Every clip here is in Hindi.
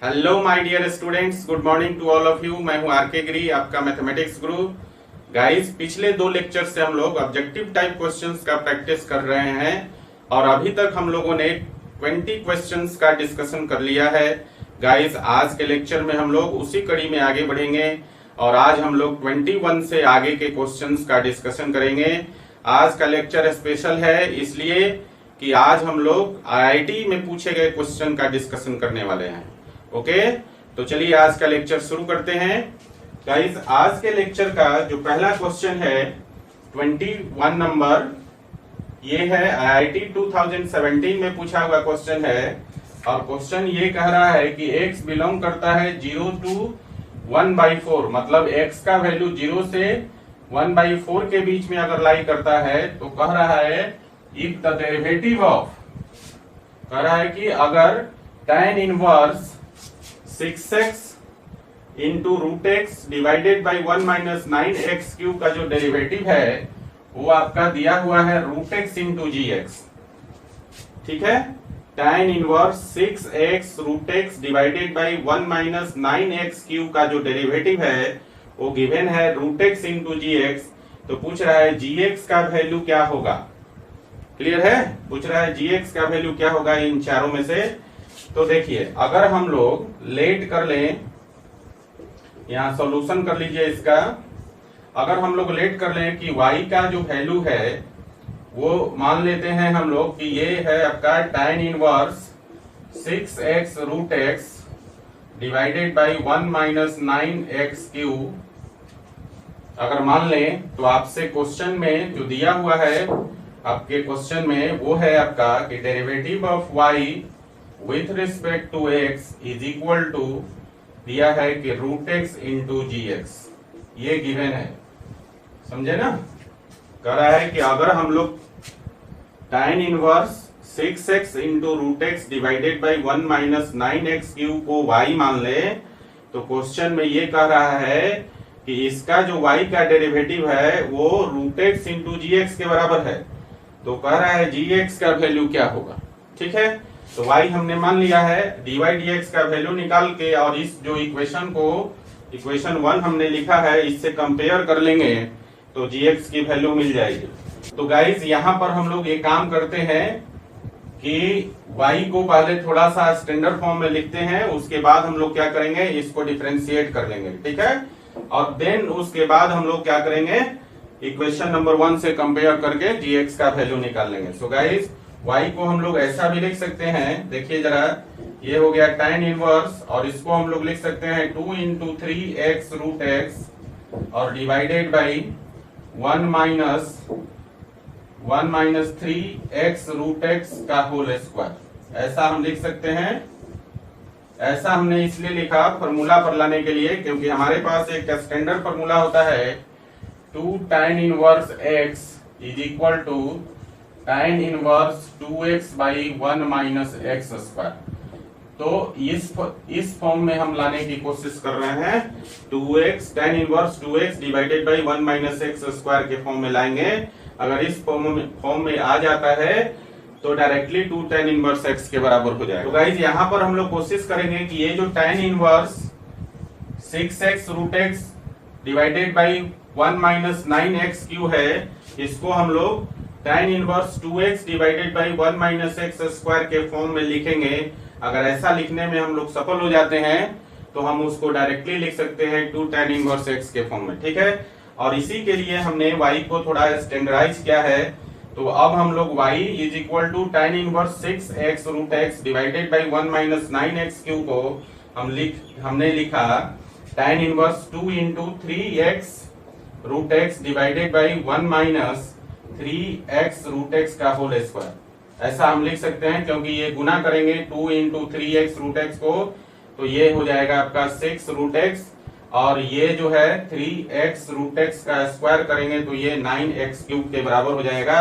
Hello my dear students, good morning to all of you. मैं हूं आरके गिरी, आपका मैथमेटिक्स गुरु। गाइस, पिछले 2 लेक्चर से हम लोग ऑब्जेक्टिव टाइप क्वेश्चंस का प्रैक्टिस कर रहे हैं और अभी तक हम लोगों ने 20 क्वेश्चंस का डिस्कशन कर लिया है। गाइस, आज के लेक्चर में हम लोग उसी कड़ी में आगे बढ़ेंगे और आज हम लोग 21 से आगे के क्वेश्चंस का डिस्कशन करेंगे। आज का लेक्चर स्पेशल है इसलिए कि आज हम लोग आईआईटी में पूछे गए क्वेश्चन का डिस्कशन करने वाले हैं। ओके, तो चलिए आज का लेक्चर शुरू करते हैं। गाइस, आज के लेक्चर का जो पहला क्वेश्चन है 21 नंबर, ये है आईआईटी 2017 में पूछा हुआ क्वेश्चन है और क्वेश्चन ये कह रहा है कि x बिलोंग करता है 0 to 1/4, मतलब x का वैल्यू 0 से 1/4 के बीच में अगर लाई करता है तो कह रहा है इफ द डेरिवेटिव ऑफ, कह रहा है कि अगर tan inverse 6x into root x divided by 1 minus 9x cube का जो डेरिवेटिव है वो आपका दिया हुआ है root x into g x. ठीक है, tan inverse 6x root x divided by 1 minus 9x cube का जो डेरिवेटिव है वो गिवन है root x into g x. तो पूछ रहा है जी एक्स का वैल्यू क्या होगा। क्लियर है, पूछ रहा है जी एक्स का वैल्यू क्या होगा इन चारों में से। तो देखिए, अगर हम लोग लेट कर लें, यहां सॉल्यूशन कर लीजिए इसका। अगर हम लोग लेट कर लें कि y का जो वैल्यू है वो मान लेते हैं हम लोग कि ये है आपका tan inverse 6x root x divided by 1 minus 9x cube. अगर मान लें तो आपसे क्वेश्चन में जो दिया हुआ है, आपके क्वेश्चन में वो है आपका कि derivative of y with respect to x is equal to, दिया है कि root x into g x, ये गिवन है। समझे ना, कह रहा है कि अगर हम लोग tan inverse 6x into root x divided by 1 minus 9x cube को y मान ले तो क्वेश्चन में ये कह रहा है कि इसका जो y का डेरिवेटिव है वो root x into g x के बराबर है। तो कह रहा है जी एक्स का वैल्यू क्या होगा। ठीक है, तो y हमने मान लिया है, dy dx का वैल्यू निकाल के और इस जो इक्वेशन को इक्वेशन 1 हमने लिखा है इससे कंपेयर कर लेंगे तो gx की वैल्यू मिल जाएगी। तो गाइस, यहाँ पर हम लोग ये काम करते हैं कि y को पहले थोड़ा सा स्टैंडर्ड फॉर्म में लिखते हैं, उसके बाद हम लोग क्या करेंगे, इसको डिफरेंशिएट कर लेंगे। ठीक है, और देन उसके बाद हम लोग क्या करेंगे, इक्वेशन नंबर 1 से कंपेयर करके gx का वैल्यू निकाल लेंगे। सो गाइस, y को हम लोग ऐसा भी लिख सकते हैं, देखिए जरा, ये हो गया tan इनवर्स और इसको हम लोग लिख सकते हैं 2 इंटू 3x रूट एक्स और divided by 1 minus 3x root x का होल स्क्वायर। ऐसा हम लिख सकते हैं। ऐसा हमने इसलिए लिखा फॉर्मूला पर लाने के लिए क्योंकि हमारे पास एक स्टैंडर्ड फॉर्मूला होता है 2 tan inverse x is equal to tan inverse 2x by 1 minus x square. तो इस फॉर्म में हम लाने की कोशिश कर रहे हैं। 2x tan inverse 2x divided by 1 minus x square के फॉर्म में लाएंगे। अगर इस फॉर्म में आ जाता है तो डायरेक्टली 2 tan इनवर्स x के बराबर हो जाएगा। तो गाइस, यहाँ पर हम लोग कोशिश करेंगे कि ये जो tan inverse 6x root x divided by 1 minus 9x cube है, इसको हम लोग tan inverse 2x divided by 1 minus x square के फॉर्म में लिखेंगे। अगर ऐसा लिखने में हम लोग सफल हो जाते हैं तो हम उसको डायरेक्टली लिख सकते हैं 2 tan इनवर्स x के फॉर्म में। ठीक है, और इसी के लिए हमने y को थोड़ा स्टैंडर्डाइज किया है। तो अब हम लोग y is equal to tan inverse 6x root x divided by 1 minus 9x cube को हमने लिखा tan inverse 2 into 3x root x divided by 1 minus 3x root x का होल स्क्वायर। ऐसा हम लिख सकते हैं क्योंकि ये गुना करेंगे 2 इंटू 3x रूट एक्स को तो ये हो जाएगा आपका 6 रूट एक्स और ये जो है 3x रूट एक्स का स्क्वायर करेंगे तो ये 9x क्यूब के बराबर हो जाएगा।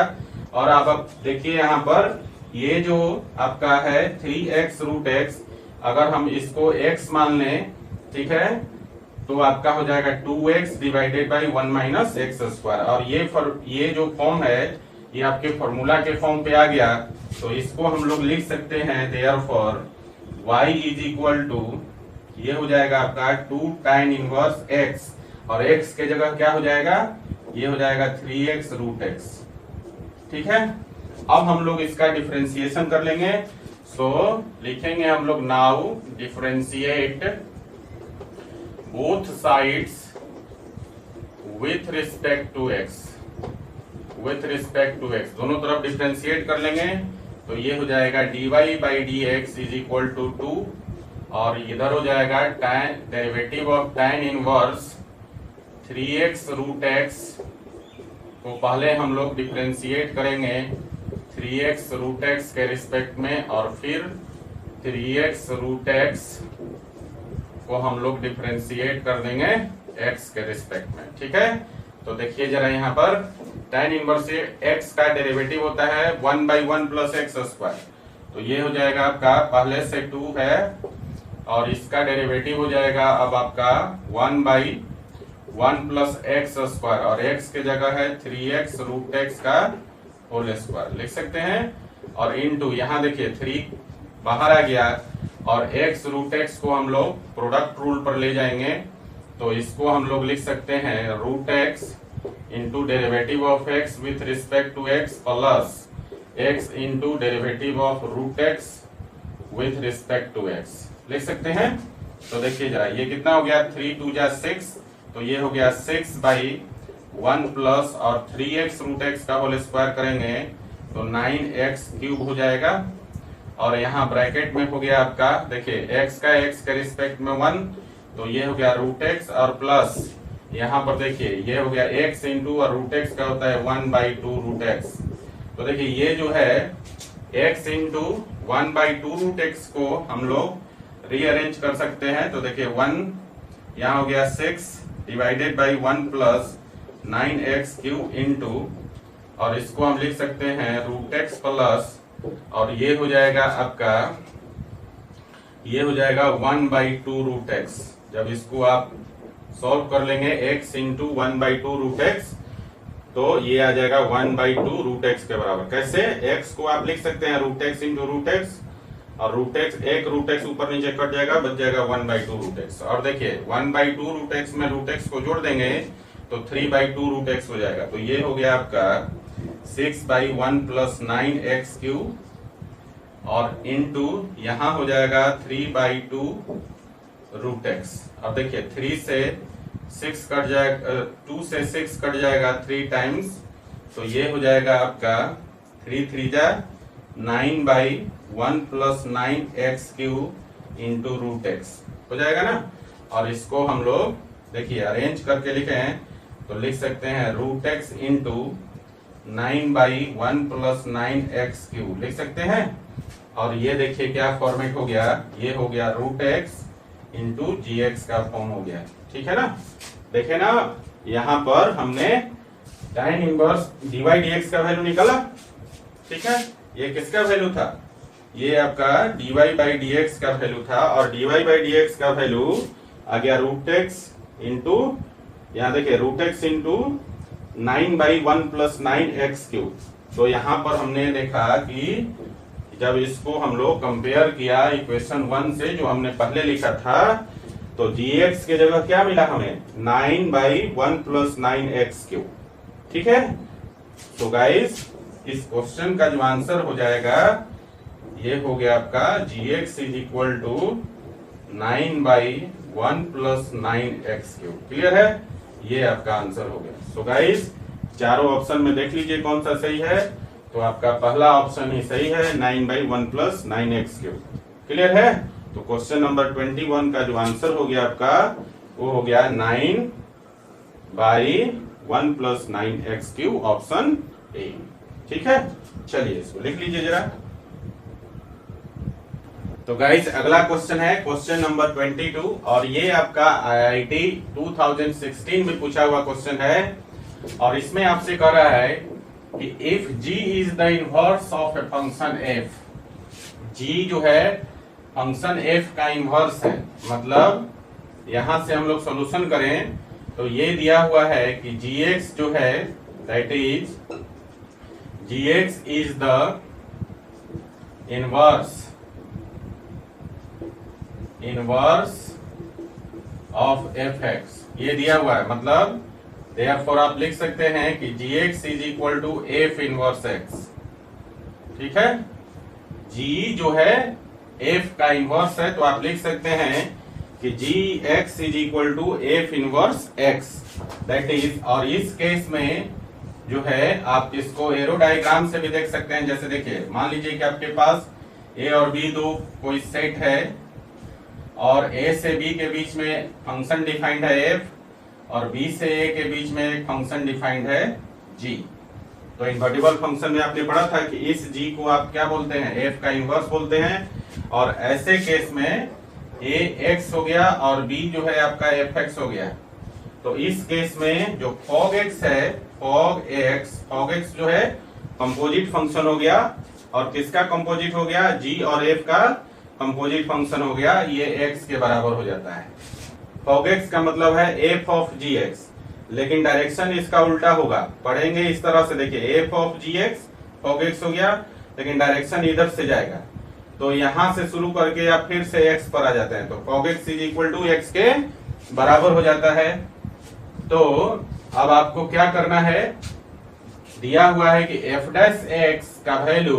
और अब देखिए यहाँ पर ये जो आपका है 3x रूट एक्स, अगर हम इसको x मान लें, ठीक है, तो आपका हो जाएगा 2x divided by 1 minus x square. और ये जो फॉर्म है ये आपके फॉर्मूला के फॉर्म पे आ गया तो इसको हम लोग लिख सकते हैं therefore y is equal to ये हो जाएगा आपका 2 tan इनवर्स x, और x के जगह क्या हो जाएगा, ये हो जाएगा 3x रूट x। ठीक है, अब हम लोग इसका डिफरेंशिएशन कर लेंगे। सो लिखेंगे हम लोग now differentiate both sides with respect to x, with respect to x, दोनों तरफ डिफरेंशिएट कर लेंगे। तो ये हो जाएगा dy by D x is equal to 2, और इधर हो जाएगा tan derivative of tan inverse 3x root x को पहले हम लोग डिफरेंशिएट करेंगे 3x रूट x के रिस्पेक्ट में, और फिर 3x रूट x को हम लोग डिफरेंशिएट कर देंगे x के रिस्पेक्ट में। ठीक है, तो देखिए जरा यहाँ पर tan इनवर्स x का डेरिवेटिव होता है 1 बाई 1 प्लस एक्स स्क्वायर, तो ये हो जाएगा आपका पहले से 2 है, और इसका डेरिवेटिव हो जाएगा अब आपका 1 बाई 1 प्लस एक्स स्क्वायर, और x के जगह है 3x रूट x का होल स्क्वायर लिख सकते हैं, और इनटू यहाँ देखिए 3 बाहर आ गया, और x रूट x को हम लोग प्रोडक्ट रूल पर ले जाएंगे, तो इसको हम लोग लिख सकते हैं root x into derivative of x with respect to x plus x into derivative of root x with respect to x लिख सकते हैं। तो देखिए जरा ये कितना हो गया, 3 2 जा 6, तो ये हो गया 6 बाई 1 प्लस और 3x रूट x का होल स्क्वायर करेंगे तो 9x क्यूब हो जाएगा, और यहाँ ब्रैकेट में हो गया आपका देखिए x का x के रिस्पेक्ट में 1, तो ये हो गया रूट x, और प्लस यहाँ पर देखिए ये हो गया x इंटू और रूट x का होता है 1 बाई 2 रूट x। तो देखिए ये जो है x into 1 by 2 root x को हम लोग रीअरेंज कर सकते हैं। तो देखिए 1 यहाँ हो गया 6 divided by 1 plus 9x cube into, और इसको हम लिख सकते हैं रूट x प्लस, और ये हो जाएगा आपका, ये हो जाएगा 1 बाई 2 रूट x। जब इसको आप सॉल्व कर लेंगे x into 1 by 2 root x, तो ये आ जाएगा 1 बाई 2 रूट x के बराबर। कैसे, x को आप लिख सकते हैं root x into root x, और रूट x एक रूट x ऊपर नीचे कट जाएगा, बच जाएगा 1 बाई 2 रूट x, और देखिए 1 बाई 2 रूट x में रूट x को जोड़ देंगे तो 3 बाई 2 रूट x हो जाएगा। तो ये हो गया आपका 6 बाई 1 प्लस 9x क्यूब, और इनटू यहाँ हो जाएगा 3 बाई 2 रूट x। अब देखिए 3 से 6 कट जाएगा, 2 से 6 कट जाएगा 3 टाइम्स, तो ये हो जाएगा आपका 3 3 जा 9 by 1 plus 9x cube into root x हो जाएगा ना। और इसको हम लोग देखिए अरेंज करके लिखे हैं तो लिख सकते हैं root x into 9 by 1 plus 9x cube लिख सकते हैं। और ये देखिए क्या फॉर्मेट हो गया, ये हो गया root x into g x का फॉर्म हो गया। ठीक है ना, देखे ना यहाँ पर हमने tan इनवर्स dy dx का वैल्यू निकाला। ठीक है, ये किसका वैल्यू था, ये आपका dy बाई dx का वैल्यू था, और dy बाई dx का वैल्यू आ गया रूट x इंटू, यहाँ देखिए root x into 9 by 1 plus 9x cube. तो यहाँ पर हमने देखा कि जब इसको हम लोग कंपेयर किया इक्वेशन 1 से जो हमने पहले लिखा था, तो gx के जगह क्या मिला हमें 9 बाई 1 प्लस 9x क्यूब। ठीक है, तो गाइस इस क्वेश्चन का जो आंसर हो जाएगा ये हो गया आपका gx is equal to 9 by 1 plus 9x cube. Clear है, ये आपका आंसर हो गया। सो गाइस चारों ऑप्शन में देख लीजिए कौन सा सही है, तो आपका पहला ऑप्शन ही सही है 9 by 1 plus 9x cube. Clear है, तो क्वेश्चन नंबर 21 का जो आंसर हो गया आपका वो हो गया 9 by 1 plus 9x cube, option A. ठीक है, चलिए इसको लिख लीजिए जरा। तो गाइस अगला क्वेश्चन है क्वेश्चन नंबर 22, और ये आपका IIT 2016 में पूछा हुआ क्वेश्चन है, और इसमें आपसे कह रहा है कि if g is the inverse of a function f, g जो है फंक्शन f का इनवर्स है, मतलब यहां से हम लोग सॉल्यूशन करें तो ये दिया हुआ है कि gx जो है that is gx is the inverse of F x, ये दिया हुआ है, मतलब देयरफॉर आप लिख सकते हैं कि g x is equal to f inverse x. ठीक है, जी जो है एफ का इनवर्स है, तो आप लिख सकते हैं कि g x is equal to f inverse x, that is. और इस केस में जो है आप इसको एरो डायग्राम से भी देख सकते हैं। जैसे देखिए, मान लीजिए कि आपके पास ए और बी दो कोई सेट है और ए से बी के बीच में फंक्शन डिफाइंड है एफ और बी से ए के बीच में एक फंक्शन डिफाइंड है जी। तो इन्वर्टिबल फंक्शन में आपने पढ़ा था कि इस जी को आप क्या बोलते हैं, एफ का इनवर्स बोलते हैं। और ऐसे केस में ए एक्स हो गया और बी जो है आपका एफ एक्स हो गया। तो इस केस में जो फॉग एक्स है, फॉग एक्स जो है कंपोजिट फंक्शन हो गया। और किसका कंपोजिट हो गया, जी और एफ का कंपोजिट फंक्शन हो गया, ये एक्स के बराबर हो जाता है। फॉग एक्स का मतलब है एफ ऑफ जी एक्स, लेकिन डायरेक्शन इसका उल्टा होगा, पढ़ेंगे इस तरह से। देखिए, f of g x fog x हो गया, लेकिन डायरेक्शन इधर से जाएगा, तो यहां से शुरू करके आप फिर से एक्स पर आ जाते हैं, तो fog x is equal to x के बराबर हो जाता है। तो अब आपको क्या करना है, दिया हुआ है कि एफ डैश एक्स का value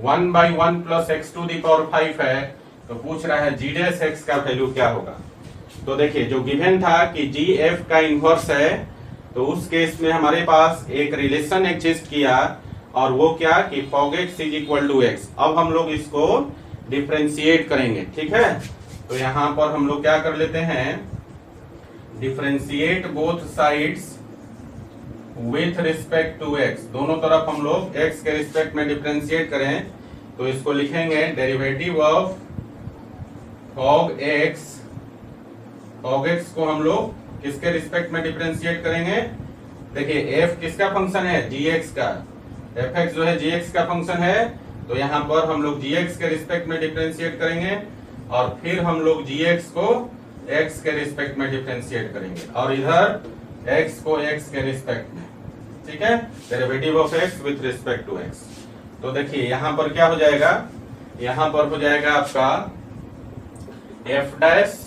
1/1 plus x to the power 5 है, तो पूछ रहा है जी डैश एक्स का वैल्यू क्या होगा। तो देखिए, जो गिवन था कि जी एफ का इनवर्स है, तो उस केस में हमारे पास एक रिलेशन एग्जिस्ट किया, और वो क्या कि fog x is equal to x. अब हम लोग इसको डिफरेंशिएट करेंगे, ठीक है। तो यहां पर हम लोग क्या कर लेते हैं, differentiate both sides with respect to x. दोनों तरफ हम लोग एक्स के रिस्पेक्ट में डिफरेंशिएट करें, तो इसको लिखेंगे derivative of fog x. Fog x को हम लोग किसके रिस्पेक्ट में डिफरेंशिएट करेंगे, देखिए एफ किसका फंक्शन है, जी एक्स का, एफ एक्स जो है जी एक्स का फंक्शन है, तो यहाँ पर हम लोग जी एक्स के रिस्पेक्ट में डिफरेंशिएट करेंगे, और फिर हम लोग जी एक्स को एक्स के रिस्पेक्ट में डिफरेंशिएट करेंगे, और इधर एक्स को एक्स के रिस्पेक्ट में, ठीक है, derivative of x with respect to x. तो देखिए यहाँ पर क्या हो जाएगा, यहाँ पर हो जाएगा आपका एफ डैश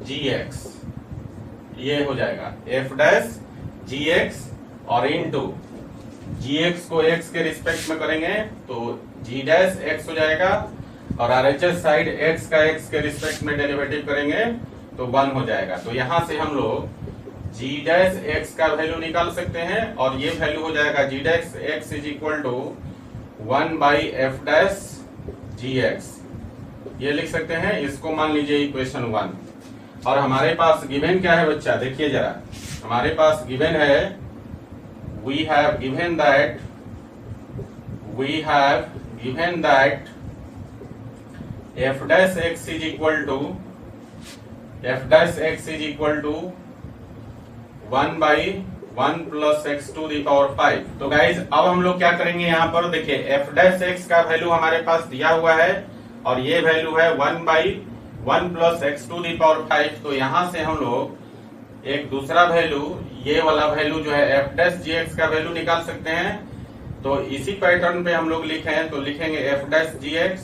जी एक्स, ये हो जाएगा एफ डैश जी एक्स, और इनटू जी एक्स को एक्स के रिस्पेक्ट में करेंगे तो जी डैश एक्स हो जाएगा, और आरएचएस साइड एक्स का एक्स के रिस्पेक्ट में डेरिवेटिव करेंगे तो 1 हो जाएगा। तो यहां से हम लोग जी डैश एक्स का वैल्यू निकाल सकते हैं, और ये वैल्यू हो जाएगा g dash x is equal to 1/f dash g x, ये लिख सकते हैं। इसको मान लीजिए इक्वेशन 1। और हमारे पास गिवन क्या है बच्चा, देखिए जरा, हमारे पास गिवन है, we have given that f dash x is equal to 1/1 plus x to the power 5। तो गाइज अब हम लोग क्या करेंगे, यहाँ पर देखिए f dash x का वैल्यू हमारे पास दिया हुआ है, और ये वैल्यू है 1/1 plus x to the power 5। तो यहाँ से हम लोग एक दूसरा वैल्यू, ये वाला वैल्यू जो है f डैश जी एक्स का वैल्यू निकाल सकते हैं। तो इसी पैटर्न पे हम लोग लिखें तो लिखेंगे f डैश जी एक्स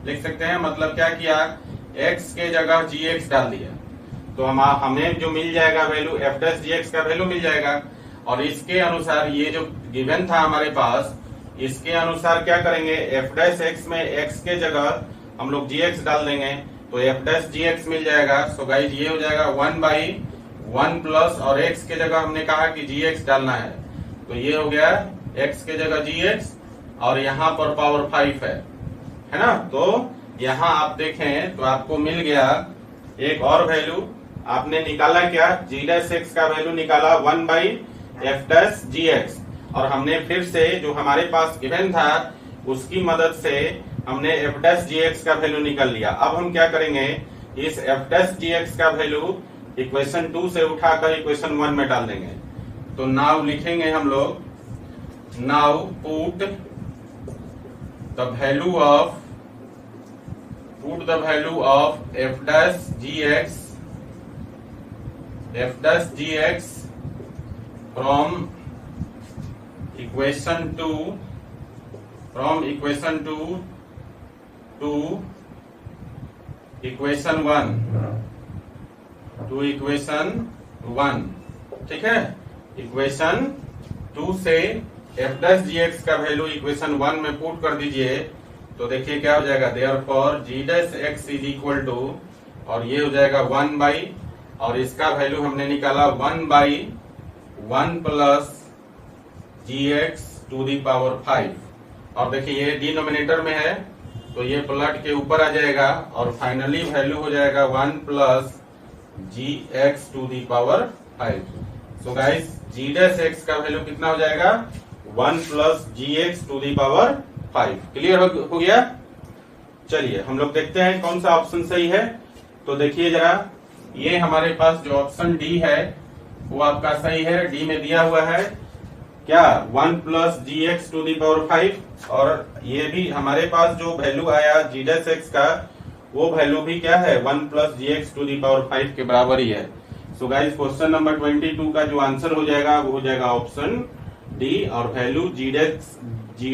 लिख सकते हैं, मतलब क्या किया, x के जगह जी एक्स डाल दिया, तो हमें जो मिल जाएगा value f dash g x का वैल्यू मिल जाएगा। और इसके अनुसार ये जो गिवन था हमारे पास, इसके अनुसार क्या करेंगे, f डैश एक्स में x के जगह हम लोग जी एक्स डाल देंगे, तो f डैश जी एक्स मिल जाएगा। सो गाइस ये हो जाएगा 1/1 प्लस, और x के जगह हमने कहा कि जी एक्स डालना है, तो ये हो गया x के जगह जी एक्स, और यहाँ पर पावर 5 है ना। तो यहाँ आप देखें तो आपको मिल गया एक और वैल्यू, आपने निकाला क्या, जी डैश एक्स का वैल्यू निकाला 1/f डैश जी एक्स, और हमने फिर से जो हमारे पास गिवन था उसकी मदद से हमने f डैश जी एक्स का वैल्यू निकाल लिया। अब हम क्या करेंगे, इस f डैश जी एक्स का वैल्यू इक्वेशन 2 से उठाकर इक्वेशन 1 में डाल देंगे। तो नाउ लिखेंगे हम लोग, now put the value of f dash g x from equation 2 to equation 1। To equation 1, ठीक है। इक्वेशन 2 से f डैश जी एक्स का वैल्यू इक्वेशन 1 में पुट कर दीजिए, तो देखिए क्या हो जाएगा, therefore g dash x is equal to, और ये हो जाएगा 1 बाई, और इसका वैल्यू हमने निकाला 1 by 1 plus g x to the power 5, और देखिए ये डिनोमिनेटर में है तो ये पलट के ऊपर आ जाएगा, और फाइनली वैल्यू हो जाएगा 1 plus g x to the power 5। So guys g dash x का वैल्यू कितना हो जाएगा, 1 plus g x to the power 5। Clear हो गया। चलिए हम लोग देखते हैं कौन सा ऑप्शन सही है। तो देखिए जरा, ये हमारे पास जो ऑप्शन डी है वो आपका सही है। डी में दिया हुआ है क्या, 1 plus g x to the power 5, और ये भी हमारे पास जो वैल्यू आया जी डैश एक्स का, वो वैल्यू भी क्या है, 1 plus g x to the power 5 के बराबर ही है। सो गाइस क्वेश्चन नंबर 22 का जो आंसर हो जाएगा वो हो जाएगा ऑप्शन डी, और वैल्यू जी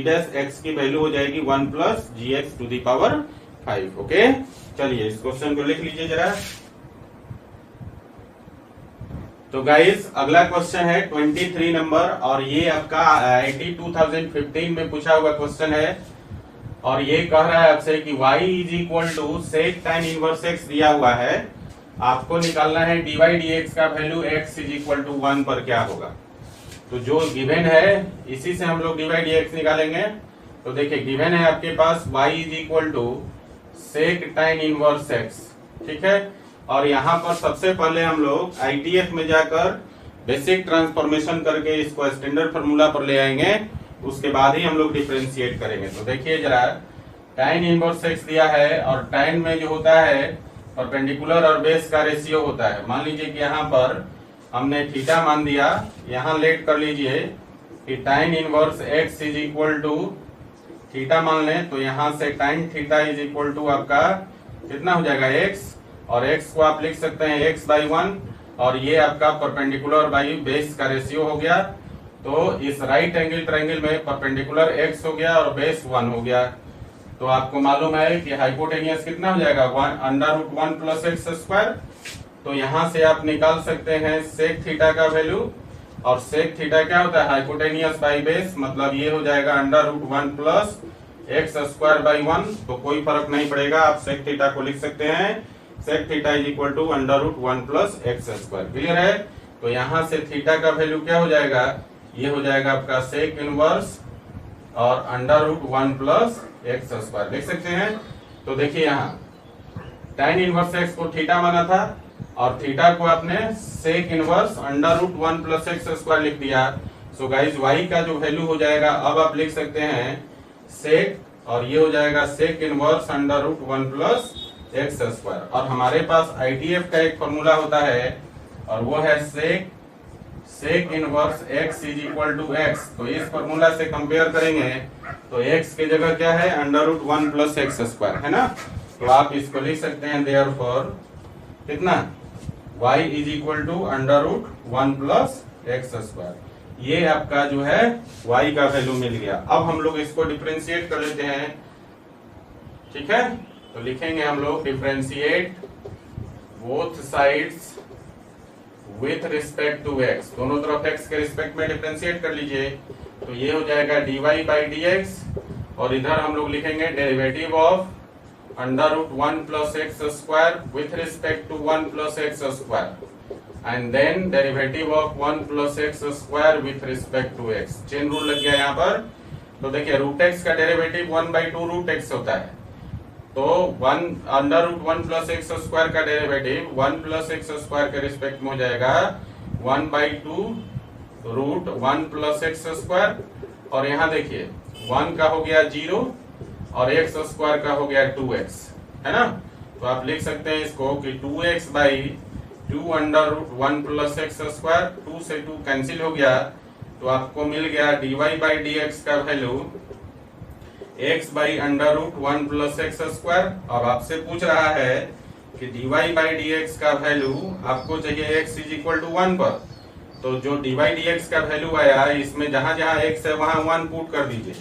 डैश एक्स की वैल्यू हो जाएगी 1 plus g x to the power 5। Okay, चलिए इस क्वेश्चन को लिख लीजिए जरा। तो गाइस अगला क्वेश्चन है 23 नंबर, और ये आपका IIT 2015 में पूछा हुआ क्वेश्चन है, और ये कह रहा है आपसे कि y is equal to sec tan inverse x दिया हुआ है, आपको निकालना है dy dx का value x is equal to 1 पर क्या होगा। तो जो गिवन है इसी से हम लोग dy dx निकालेंगे। तो देखिए गिवन है आपके पास y is equal to sec tan inverse x, ठीक है। और यहाँ पर सबसे पहले हम लोग ITF में जाकर बेसिक ट्रांसफॉर्मेशन करके इसको स्टैंडर्ड फार्मूला पर ले आएंगे, उसके बाद ही हम लोग डिफरेंशिएट करेंगे। तो देखिए जरा, tan इनवर्स x दिया है, और tan में जो होता है परपेंडिकुलर और बेस का रेशियो होता है। मान लीजिए कि यहाँ पर हमने थीटा मान दिया, यहाँ लेट कर लीजिए कि tan inverse x is equal to theta मान लें, तो यहाँ से tan theta is equal to आपका कितना हो जाएगा x, और x को आप लिख सकते हैं x बाई 1, और ये आपका परपेंडिकुलर बाई बेस का रेशियो हो गया। तो इस राइट एंगल ट्रायंगल में परपेंडिकुलर x हो गया और बेस 1 हो गया। तो आपको मालूम है कि हाइपोटेनियस कितना हो जाएगा, under root 1 plus x square. तो यहाँ से आप निकाल सकते हैं सेक थीटा का वैल्यू, और सेक थीटा क्या होता है, हाइपोटेनियस बाई बेस, मतलब ये हो जाएगा under root 1 plus x square by 1। तो कोई फर्क नहीं पड़ेगा, आप सेक थीटा को लिख सकते हैं sec theta is equal to under root 1 plus x square. Clear है। तो यहाँ से थीटा का वैल्यू क्या हो जाएगा, ये हो जाएगा आपका सेक इनवर्स और under root 1 plus x square लिख सकते हैं। तो देखिए यहाँ tan इनवर्स एक्स को थीटा माना था, और थीटा को आपने sec inverse under root 1 plus x square लिख दिया। सो गाइज y का जो वैल्यू हो जाएगा, अब आप लिख सकते हैं सेक, और ये हो जाएगा sec inverse under root 1 plus x square. और हमारे पास ITF का एक फॉर्मूला होता है, और वो है sec inverse x is equal to x. तो इस फॉर्मूला से कंपेयर करेंगे तो x की जगह क्या है, under root 1 plus x square है ना। तो आप इसको लिख सकते हैं देयरफॉर कितना, y is equal to under root 1 plus x square. ये आपका जो है y का वैल्यू मिल गया। अब हम लोग इसको डिफरेंशिएट कर लेते हैं, ठीक है। तो लिखेंगे हम लोग differentiate both sides with respect to x, दोनों तरफ x के रिस्पेक्ट में डिफरेंशिएट कर लीजिए। तो ये हो जाएगा dy बाई dx, और इधर हम लोग लिखेंगे derivative of under root 1 plus x square with respect to 1 plus x square, and then derivative of 1 plus x square with respect to x। Chain rule लग गया यहाँ पर। तो देखिए रूट x का डेरिवेटिव 1 बाई 2 रूट x होता है, तो 1 under root 1 plus x square का डेरिवेटिव 1 प्लस एक्स स्क्वायर के रिस्पेक्ट में हो जाएगा 1 by 2 root 1 plus x square, और यहाँ देखिए 1 का हो गया 0 और एक्स स्क्वायर का हो गया 2x, है ना। तो आप लिख सकते हैं इसको कि 2x by 2 under root 1 plus x square, 2 से 2 कैंसिल हो गया, तो आपको मिल गया dy बाई dx का value x by under root 1 plus x square. और आपसे पूछ रहा है कि dy बाई dx का वैल्यू आपको चाहिए x इज इक्वल टू 1 पर। तो जो dy dx का वैल्यू आया, इसमें जहां जहां x है वहां 1 पुट कर दीजिए।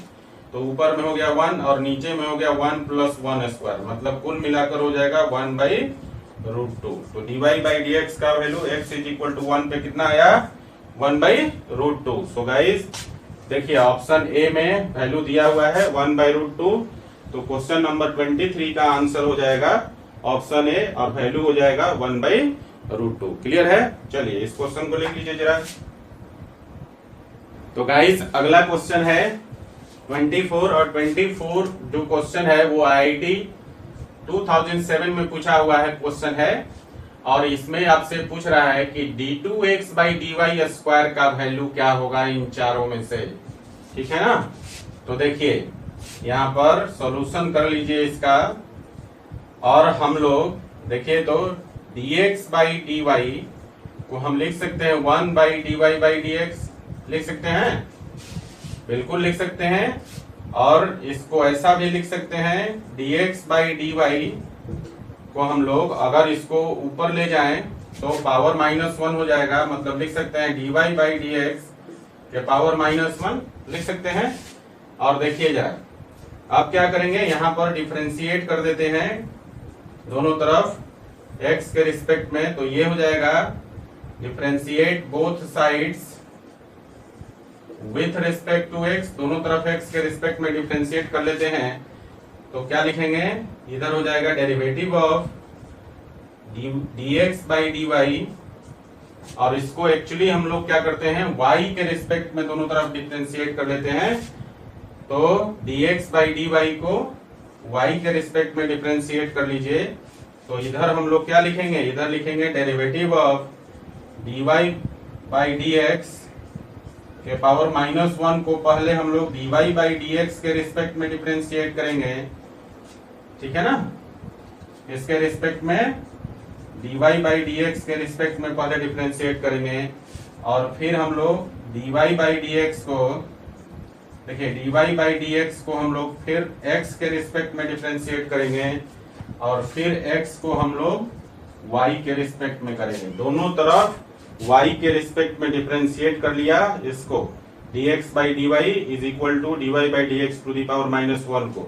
तो ऊपर में हो गया 1 और नीचे में हो गया 1 प्लस 1 स्क्वायर, मतलब कुल मिलाकर हो जाएगा 1 बाई √2। तो dy बाई dx का value x is equal to 1 पे कितना आया, 1/√2। सो गाइस देखिए ऑप्शन ए में वैल्यू दिया हुआ है 1/√2, तो क्वेश्चन नंबर 23 का आंसर हो जाएगा ऑप्शन ए और वैल्यू हो जाएगा 1/√2। क्लियर है? चलिए इस क्वेश्चन को लिख लीजिए जरा। तो गाइस अगला क्वेश्चन है 24, और 24 जो क्वेश्चन है वो IIT 2007 में पूछा हुआ है क्वेश्चन है, और इसमें आपसे पूछ रहा है कि d2x बाई dy स्क्वायर का वैल्यू क्या होगा इन चारों में से। ठीक है ना? तो देखिए यहाँ पर सॉल्यूशन कर लीजिए इसका, और हम लोग देखिए तो dx बाई dy को हम लिख सकते हैं 1 बाई dy बाई dx, लिख सकते हैं, बिल्कुल लिख सकते हैं। और इसको ऐसा भी लिख सकते हैं dx बाई dy को हम लोग अगर इसको ऊपर ले जाएं तो पावर -1 हो जाएगा, मतलब लिख सकते हैं dy बाई dx के पावर -1 लिख सकते हैं। और देखिए जरा अब क्या करेंगे, यहाँ पर डिफरेंशिएट कर देते हैं दोनों तरफ x के रिस्पेक्ट में, तो ये हो जाएगा differentiate both sides with respect to x, दोनों तरफ x के रिस्पेक्ट में डिफरेंशिएट कर लेते हैं। तो क्या लिखेंगे, इधर हो जाएगा derivative of dx by dy, और इसको एक्चुअली हम लोग क्या करते हैं y के रिस्पेक्ट में दोनों तरफ डिफरेंशिएट कर लेते हैं। तो dx बाई dy को y के रिस्पेक्ट में डिफरेंशिएट कर लीजिए, तो इधर हम लोग क्या लिखेंगे, इधर लिखेंगे derivative of dy by dx के पावर -1 को पहले हम लोग dy बाई dx के रिस्पेक्ट में डिफरेंशिएट करेंगे। ठीक है ना? इसके रिस्पेक्ट में dy बाई dx के रिस्पेक्ट में पहले डिफरेंशिएट करेंगे, और फिर हम लोग dy बाई dx को देखिए dy बाई dx को हम लोग फिर x के रिस्पेक्ट में डिफरेंशिएट करेंगे, और फिर x को हम लोग y के रिस्पेक्ट में करेंगे। दोनों तरफ y के रिस्पेक्ट में डिफरेंशिएट कर लिया इसको, dx by dy is equal to dy by dx to the power -1 को।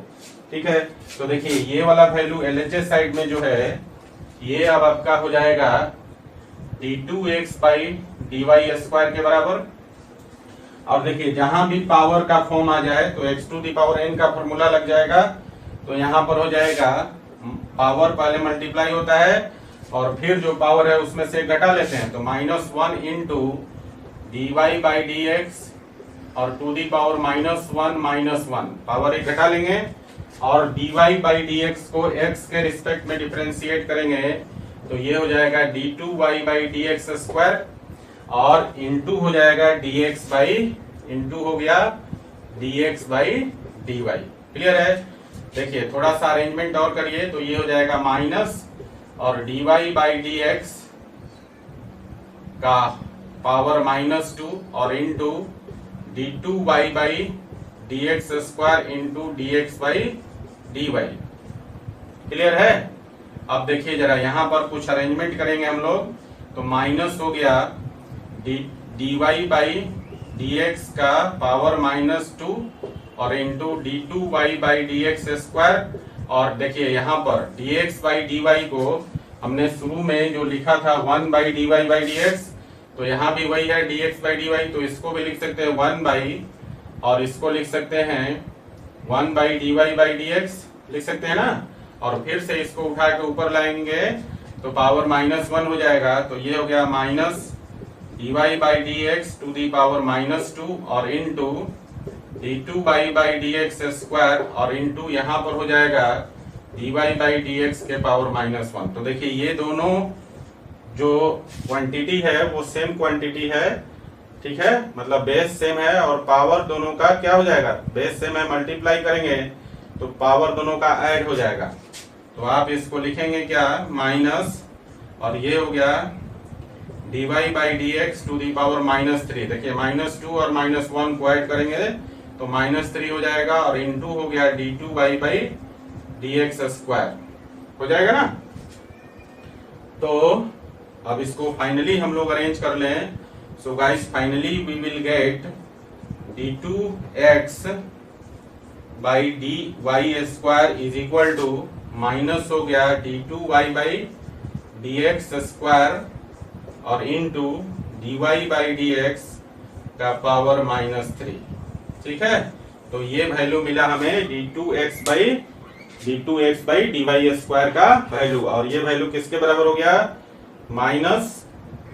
ठीक है? तो देखिए ये वाला वैल्यू LHS साइड में जो है ये अब आपका हो जाएगा d2x बाई dy स्क्वायर के बराबर। और देखिए जहां भी पावर का फॉर्म आ जाए तो x to the power n का फॉर्मूला लग जाएगा, तो यहाँ पर हो जाएगा पावर पहले मल्टीप्लाई होता है और फिर जो पावर है उसमें से घटा लेते हैं, तो -1 इंटू dy बाई dx और टू दी पावर -1 पावर एक घटा लेंगे, और dy बाई dx को x के रिस्पेक्ट में डिफरेंशिएट करेंगे, तो ये हो जाएगा d2y बाई dx स्क्वायर, और इंटू हो जाएगा dx बाई इंटू हो गया dx बाई dy। क्लियर है? देखिए थोड़ा सा अरेंजमेंट और करिए, तो ये हो जाएगा माइनस और dy बाई dx का पावर -2 और into d2y by dx square into dx by dy। Clear है? अब देखिए जरा यहाँ पर कुछ अरेंजमेंट करेंगे हम लोग, तो माइनस हो गया dy बाई dx का पावर -2 और into d2y by dx square, और देखिए यहाँ पर dx बाई dy को हमने शुरू में जो लिखा था 1 बाई dy बाई dx, तो यहाँ भी वही है dx बाई dy, तो इसको भी लिख सकते हैं 1 बाई, और इसको लिख सकते हैं 1 बाई dy बाई dx लिख सकते हैं ना, और फिर से इसको उठा के ऊपर लाएंगे तो पावर -1 हो जाएगा, तो ये हो गया minus dy by dx to the power -2 और into d2y by dx square, और इंटू यहाँ पर हो जाएगा dy बाई dx के पावर -1। तो देखिए ये दोनों जो क्वांटिटी है वो सेम क्वांटिटी है। ठीक है? मतलब बेस सेम है और पावर दोनों का क्या हो जाएगा, बेस सेम है, मल्टीप्लाई करेंगे तो पावर दोनों का ऐड हो जाएगा। तो आप इसको लिखेंगे क्या, माइनस, और ये हो गया dy by dx to the power -3। देखिए -2 और -1 को ऐड करेंगे तो -3 हो जाएगा, और इंटू हो गया d2y बाई dx स्क्वायर हो जाएगा ना। तो अब इसको फाइनली हम लोग अरेंज कर लें। So guys finally we will get d2x by dy square is equal to minus हो गया d2y बाई dx स्क्वायर और इंटू dy बाई dx का पावर -3। ठीक है, तो ये वैल्यू मिला हमें d2x बाई dy स्क्वायर का वैल्यू, और ये वैल्यू किसके बराबर हो गया, minus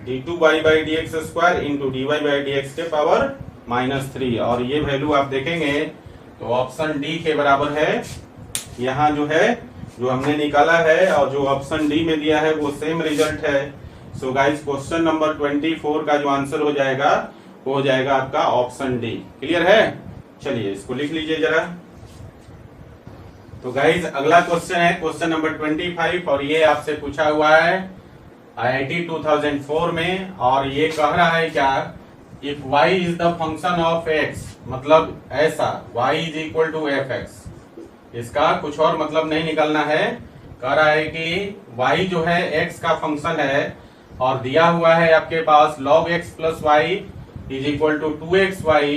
d2y by dx square into dy by dx के पावर -3। और ये वैल्यू आप देखेंगे तो ऑप्शन डी के बराबर है। यहाँ जो है जो हमने निकाला है और जो ऑप्शन डी में दिया है वो सेम रिजल्ट है। सो गाइस क्वेश्चन नंबर 24 का जो आंसर हो जाएगा वो हो जाएगा आपका ऑप्शन डी। क्लियर है, चलिए इसको लिख लीजिए जरा। तो गाइस अगला क्वेश्चन है क्वेश्चन नंबर 25, और ये आपसे पूछा हुआ है IIT 2004 में, और ये कह रहा है क्या, if y is the function of x, मतलब ऐसा y is equal to fx। इसका कुछ और मतलब नहीं निकलना है, कह रहा है कि y जो है x का फंक्शन है और दिया हुआ है आपके पास log x plus y is equal to 2xy,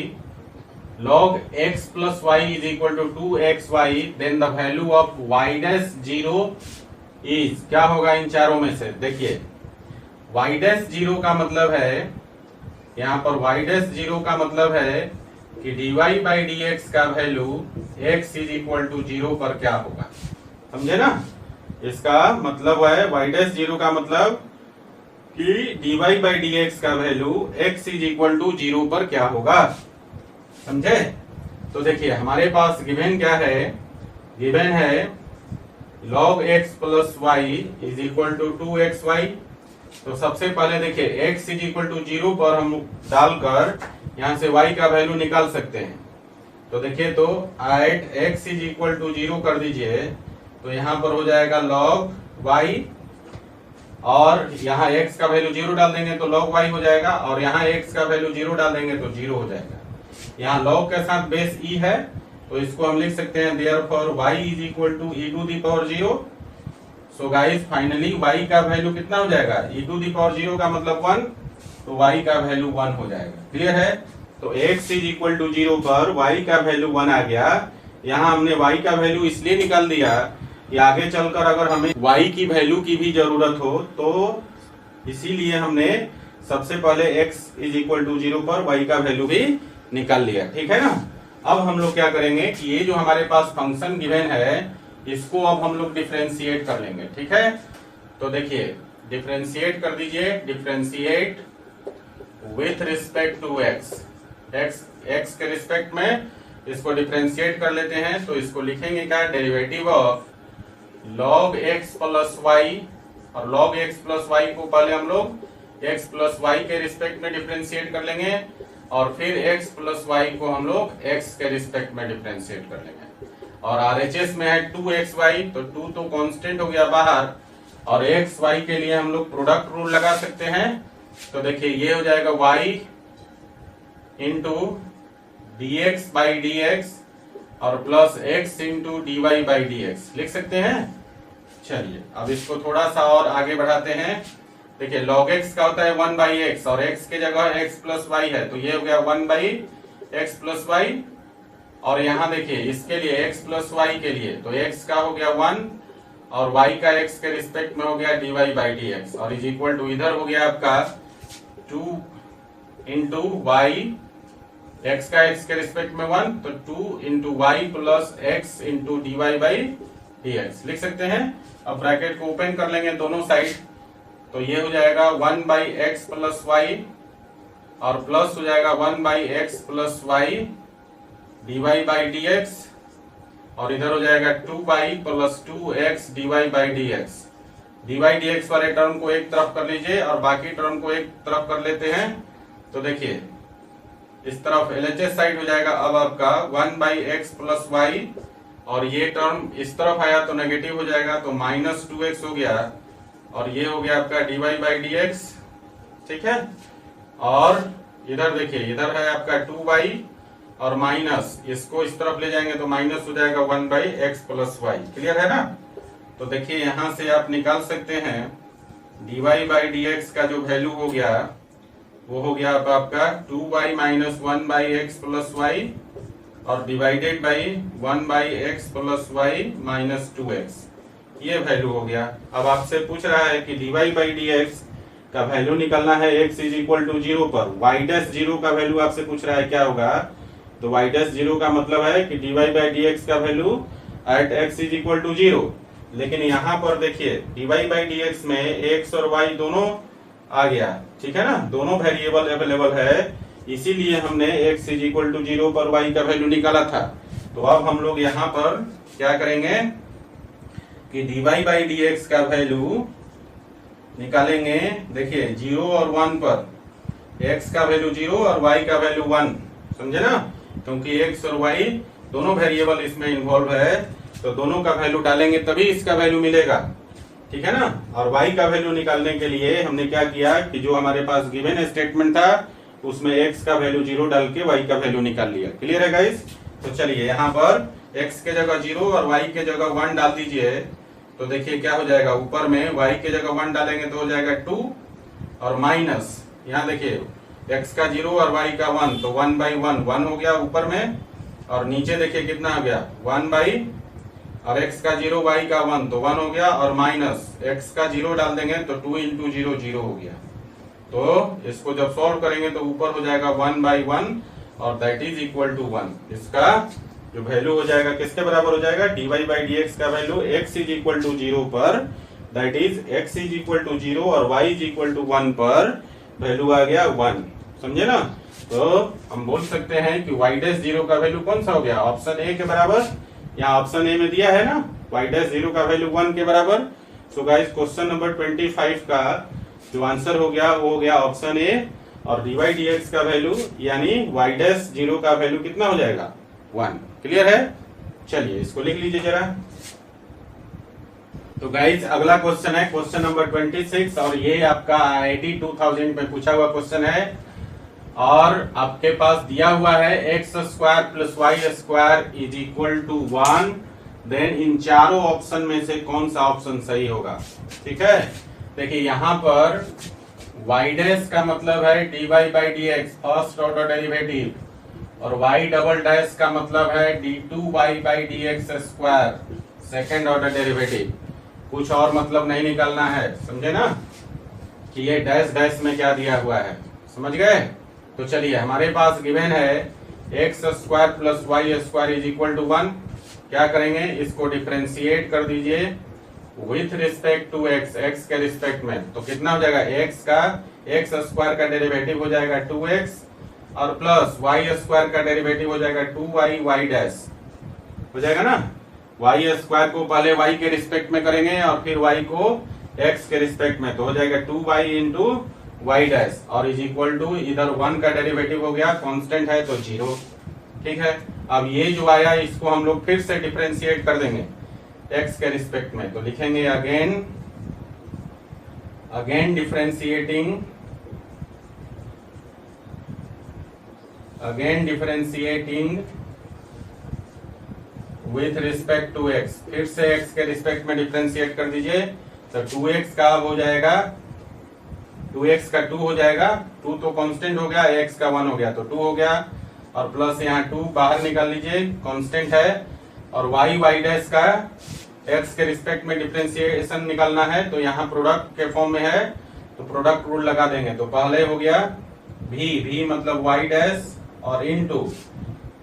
log x plus y is equal to 2xy, then the value of y dash zero is, क्या होगा इन चारों में से, देखिए y डैश जीरो का मतलब है, यहाँ पर y डैश जीरो का मतलब है कि dy बाई dx का value x is equal to 0 पर क्या होगा, समझे ना। इसका मतलब है y डैश जीरो का मतलब कि dy बाई dx का value x is equal to 0 पर क्या होगा, समझे। तो देखिए हमारे पास गिवन क्या है, गिवन है log x plus y is equal to 2xy। तो सबसे पहले देखिए x इज इक्वल टू 0 पर हम डालकर यहाँ से y का वैल्यू निकाल सकते हैं। तो देखिए तो at x is equal to 0 कर दीजिए, तो यहाँ पर हो जाएगा log y, और यहाँ x का वैल्यू 0 डाल देंगे तो log y हो जाएगा, और यहाँ x का वैल्यू 0 डाल देंगे तो 0 हो जाएगा। यहाँ log के साथ बेस e है तो इसको हम लिख सकते हैं therefore y is equal to e to the power 0। So guys finally y का वैल्यू कितना हो जाएगा, e टू द पावर 0 का मतलब 1, तो y का वैल्यू 1 हो जाएगा। क्लियर है, तो x इज इक्वल टू 0 पर y का वैल्यू 1 आ गया। यहाँ हमने y का वैल्यू इसलिए निकाल दिया कि आगे चलकर अगर हमें y की वैल्यू की भी जरूरत हो, तो इसीलिए हमने सबसे पहले x इज इक्वल टू 0 पर y का वैल्यू भी निकाल लिया। ठीक है ना। अब हम लोग क्या करेंगे कि ये जो हमारे पास फंक्शन गिवन है इसको अब हम लोग डिफरेंशिएट कर लेंगे। ठीक है, तो देखिए डिफरेंशिएट कर दीजिए, differentiate with respect to x, x के रिस्पेक्ट में इसको डिफरेंशिएट कर लेते हैं। तो इसको लिखेंगे क्या, derivative of log x plus y, और log x प्लस वाई को पहले हम लोग x प्लस वाई के रिस्पेक्ट में डिफरेंशिएट कर लेंगे, और फिर x प्लस वाई को हम लोग x के रिस्पेक्ट में डिफरेंशिएट कर लेंगे। और RHS में है 2xy, तो 2 तो कांस्टेंट हो गया बाहर, और xy के लिए हम लोग प्रोडक्ट रूल लगा सकते हैं। तो देखिए ये हो जाएगा y into dx by dx और plus x into dy by dx लिख सकते हैं। चलिए अब इसको थोड़ा सा और आगे बढ़ाते हैं। देखिए log x का होता है 1 बाई एक्स, और x के जगह x प्लस वाई है, तो ये हो गया 1 बाई एक्स प्लस वाई। और यहाँ देखिए इसके लिए x प्लस वाई के लिए तो x का हो गया 1 और y का x के रिस्पेक्ट में हो गया dy बाई dx, और इज इक्वल टू इधर हो गया आपका 2 इंटू वाई, x का x के रिस्पेक्ट में 1, तो 2 into y plus x into dy by dx लिख सकते हैं। अब ब्रैकेट को ओपन कर लेंगे दोनों साइड, तो ये हो जाएगा 1 बाई एक्स प्लस वाई और प्लस हो जाएगा 1 by x plus y dy by dx, और इधर हो जाएगा 2 by plus 2x dy by dx। dy dx वाले टर्म को एक तरफ कर लीजिए और बाकी टर्म को एक तरफ कर लेते हैं। तो देखिए इस तरफ LHS साइड हो जाएगा अब आपका 1 बाई एक्स प्लस वाई, और ये टर्म इस तरफ आया तो नेगेटिव हो जाएगा, तो माइनस 2x हो गया, और ये हो गया आपका dy बाई dx। ठीक है, और इधर देखिए इधर है आपका 2 बाई और माइनस, इसको इस तरफ ले जाएंगे तो माइनस हो जाएगा 1 by x plus y. Clear है ना। तो देखिए यहां से आप निकाल सकते हैं dy बाई dx का जो वैल्यू हो गया वो हो गया अब आपका 2 by minus 1 by x plus y और divided by 1 by x plus y minus 2x। ये वैल्यू हो गया। अब आपसे पूछ रहा है कि dy बाई dx का वैल्यू निकालना है x इज इक्वल टू 0 पर। y डैश 0 का वैल्यू आपसे पूछ रहा है क्या होगा, तो y डैश 0 का मतलब है कि dy बाई dx का value at x is equal to 0। लेकिन यहाँ पर देखिए dy बाई dx में x और y दोनों आ गया, ठीक है ना, दोनों वेरिएबल अवेलेबल है, इसीलिए हमने x इज इक्वल टू 0 पर y का वैल्यू निकाला था। तो अब हम लोग यहाँ पर क्या करेंगे कि dy बाई dx का वैल्यू निकालेंगे। देखिए 0 और 1 पर x का वैल्यू 0 और y का वैल्यू 1, समझे ना, क्योंकि x और y दोनों वेरिएबल इसमें इन्वॉल्व है, तो दोनों का वैल्यू डालेंगे तभी इसका वैल्यू मिलेगा, ठीक है ना। और y का वैल्यू निकालने के लिए हमने क्या किया कि जो हमारे पास गिवन स्टेटमेंट था उसमें x का वैल्यू 0 डाल के y का वैल्यू निकाल लिया। क्लियर है गाइस। तो चलिए यहाँ पर x के जगह 0 और y के जगह 1 डाल दीजिए, तो देखिए क्या हो जाएगा, ऊपर में y के जगह 1 डालेंगे तो हो जाएगा 2 और माइनस यहाँ देखिए x का 0 और y का 1, तो 1 बाई 1 हो गया ऊपर में, और नीचे देखिए कितना हो गया 1 बाई, और x का 0 y का 1 तो 1 हो गया, और माइनस x का 0 डाल देंगे तो 2 इंटू 0 0 हो गया। तो इसको जब सॉल्व करेंगे तो ऊपर हो जाएगा 1 बाई 1 और दैट इज इक्वल टू 1। इसका जो वैल्यू हो जाएगा किसके बराबर हो जाएगा, dy बाई dx का value x is equal to 0 पर, that is x is equal to 0 और y इज इक्वल टू 1 पर वैल्यू आ गया 1, समझे ना। तो हम बोल सकते हैं कि y डैश 0 का वैल्यू कौन सा हो गया, ऑप्शन ए के बराबर। यहाँ ऑप्शन ए में दिया है ना y डैश 0 का वैल्यू 1 के बराबर। सो गाइस क्वेश्चन नंबर 25 का जो आंसर हो गया वो हो गया ऑप्शन ए, और dy dx का वैल्यू यानी y डैश 0 का वैल्यू कितना हो जाएगा 1। क्लियर है। चलिए इसको लिख लीजिए जरा। तो गाइज अगला क्वेश्चन है क्वेश्चन नंबर 26, और ये आपका IIT 2000 में पूछा हुआ क्वेश्चन है, और आपके पास दिया हुआ है x square plus y square is equal to 1, then इन चारों ऑप्शन में से कौन सा ऑप्शन सही होगा। ठीक है, देखिए यहाँ पर y डैश का मतलब है dy by D x first order derivative, और y डबल डैश का मतलब है d2y by D x square second order derivative. कुछ और मतलब नहीं निकालना है, समझे ना, कि ये डैश डैश में क्या दिया हुआ है, समझ गए। तो चलिए हमारे पास गिवन है x square plus y square is equal to 1। क्या करेंगे, इसको डिफरेंशिएट कर दीजिए with respect to x, x के रिस्पेक्ट में। तो कितना हो जाएगा, एक्स का एक्स स्क्वायर का डेरिवेटिव हो जाएगा 2x, और प्लस वाई स्क्वायर का डेरिवेटिव हो जाएगा 2y वाई डैश हो जाएगा ना। वाई स्क्वायर को पहले y के रिस्पेक्ट में करेंगे और फिर y को x के रिस्पेक्ट में, तो हो जाएगा 2y इंटू वाई डैश, और इज इक्वल टू इधर 1 का डेरिवेटिव हो गया, कांस्टेंट है तो 0। ठीक है, अब ये जो आया इसको हम लोग फिर से डिफरेंशिएट कर देंगे x के रिस्पेक्ट में, तो लिखेंगे again differentiating with respect to x, फिर से x के रिस्पेक्ट में डिफरेंशिएट कर दीजिए। तो 2x का हो जाएगा 2x का 2 हो जाएगा, 2 तो कांस्टेंट हो गया, x का 1 हो गया तो 2 हो गया, और प्लस यहाँ 2 बाहर निकाल लीजिए कांस्टेंट है, और y वाई डैश का x के रिस्पेक्ट में डिफरेंशिएशन निकालना है, तो यहाँ प्रोडक्ट के फॉर्म में है तो प्रोडक्ट रूल लगा देंगे। तो पहले हो गया v मतलब y डैश और इनटू,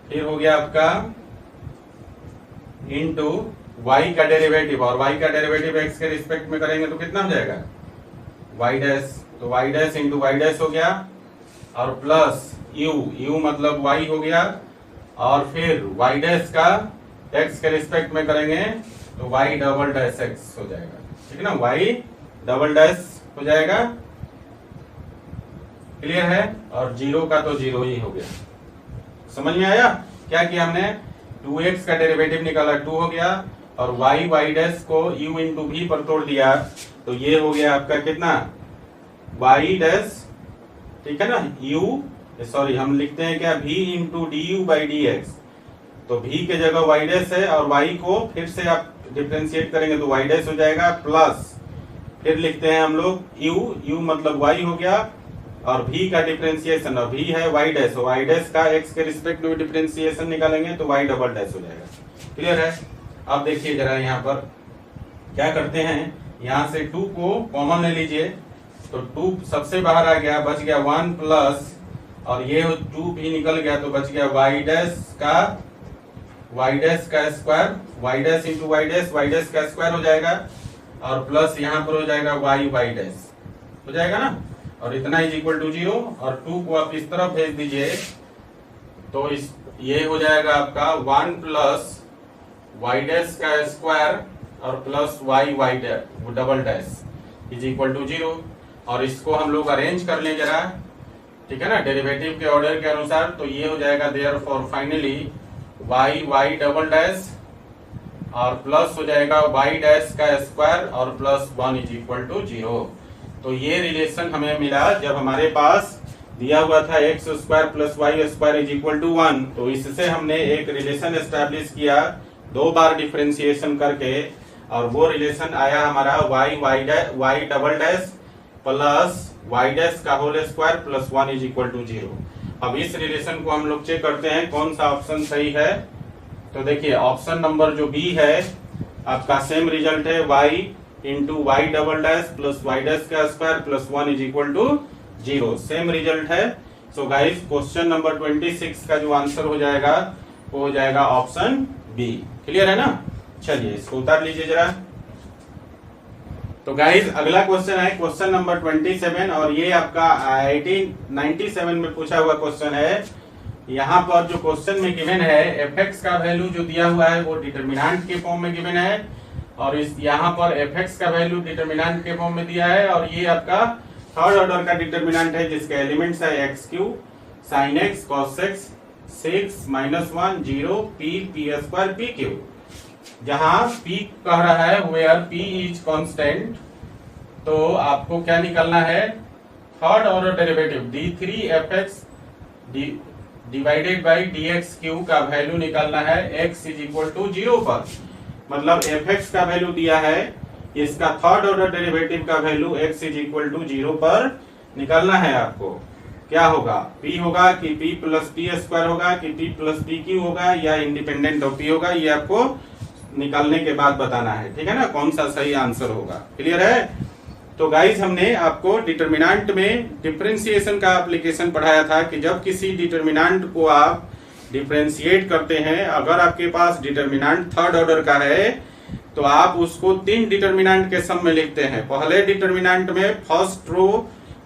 फिर हो गया आपका इनटू y का डेरिवेटिव, और y का डेरिवेटिव x के रिस्पेक्ट में करेंगे तो कितना हो जाएगा y डैश, तो y dash into y dash हो गया, और प्लस u मतलब y हो गया, और फिर y डैश का x के रिस्पेक्ट में करेंगे तो y डबल डैश x हो जाएगा। ठीक है ना, y डबल डैश हो जाएगा। क्लियर है, और 0 का तो 0 ही हो गया। समझ में आया क्या किया हमने, 2x का डेरिवेटिव निकाला 2 हो गया, और y वाई डैश को u इंटू v पर तोड़ दिया, तो ये हो गया आपका कितना y डैश, ठीक है ना, हम लिखते हैं क्या v into D you by D x, तो v के जगह y डैश है, और y को फिर से आप डिफरेंशिएट करेंगे तो y डैश हो जाएगा, प्लस फिर लिखते हैं हम लोग u मतलब y हो गया, और v का डिफरेंशिएशन, और v है y डैश, y डैश का x के रिस्पेक्ट में डिफरेंशिएशन निकालेंगे तो y डबल डैश हो जाएगा। क्लियर है। अब देखिए जरा यहाँ पर क्या करते हैं, यहाँ से 2 को कॉमन ले लीजिए, तो 2 सबसे बाहर आ गया, बच गया 1 प्लस, और ये 2 भी निकल गया तो बच गया y डैश का square, y dash into y dash का स्क्वायर हो जाएगा, और प्लस यहाँ पर हो जाएगा y डैश हो जाएगा ना, और इतना इज इक्वल टू 0, और 2 को आप इस तरफ भेज दीजिए, तो ये हो जाएगा आपका 1 प्लस y डैश का स्क्वायर और plus y double dash is equal to 0, और इसको हम लोग अरेंज कर लें जरा, ठीक है ना, डेरिवेटिव के ऑर्डर के अनुसार, तो ये हो जाएगा therefore finally y double dash और प्लस हो जाएगा y डैश का स्क्वायर और प्लस 1 इज इक्वल टू 0। तो ये रिलेशन हमें मिला जब हमारे पास दिया हुआ था x square plus y square is equal to 1, तो इससे हमने एक रिलेशन एस्टेब्लिश किया 2 बार डिफरेंशिएशन करके, और वो रिलेशन आया हमारा y double dash plus y dash का whole square plus 1 is equal to 0। अब इस रिलेशन को हम लोग चेक करते हैं कौन सा ऑप्शन सही है। तो देखिए ऑप्शन नंबर जो बी है आपका सेम रिजल्ट है, y into y double dash plus y dash का square plus 1 is equal to 0, same result है। सो गाइस क्वेश्चन नंबर 26 का जो आंसर हो जाएगा वो हो जाएगा ऑप्शन बी। क्लियर है ना? चलिए इसको उतार लीजिए जरा। तो गाइस अगला क्वेश्चन है क्वेश्चन नंबर 27, और ये आपका IIT 97 में पूछा हुआ क्वेश्चन है। यहाँ पर जो क्वेश्चन में गिवन है fx का वैल्यू जो दिया हुआ है वो डिटरमिनेंट के फॉर्म में गिवन है, और इस यहाँ पर fx का वैल्यू डिटरमिनेंट के फॉर्म में दिया है, और ये आपका थर्ड ऑर्डर का डिटरमिनेंट है जिसके एलिमेंट्स है x3 sin x cos x 6 -1 0 p square pq, जहाँ p कह रहा है वेयर p इज कांस्टेंट, तो आपको क्या निकालना है, third order derivative d3fx divided by dx3 का वैल्यू निकालना है x इज इक्वल टू 0 पर। मतलब fx का वैल्यू दिया है, इसका थर्ड ऑर्डर डेरिवेटिव का value x is equal to 0 पर निकालना है आपको। क्या होगा, p होगा कि p प्लस p स्क्वायर होगा कि p प्लस pq होगा या इंडिपेंडेंट ऑफ p होगा, ये आपको निकालने के बाद बताना है, ठीक है ना, कौन सा सही आंसर होगा। क्लियर है? तो गाइज हमने आपको डिटरमिनेंट में डिफरेंशिएशन का एप्लीकेशन पढ़ाया था कि जब किसी डिटरमिनेंट को आप डिफरेंशिएट करते हैं, अगर आपके पास डिटरमिनेंट थर्ड ऑर्डर का है तो आप उसको 3 डिटरमिनेंट के सम में लिखते हैं। पहले डिटरमिनेंट में फर्स्ट रो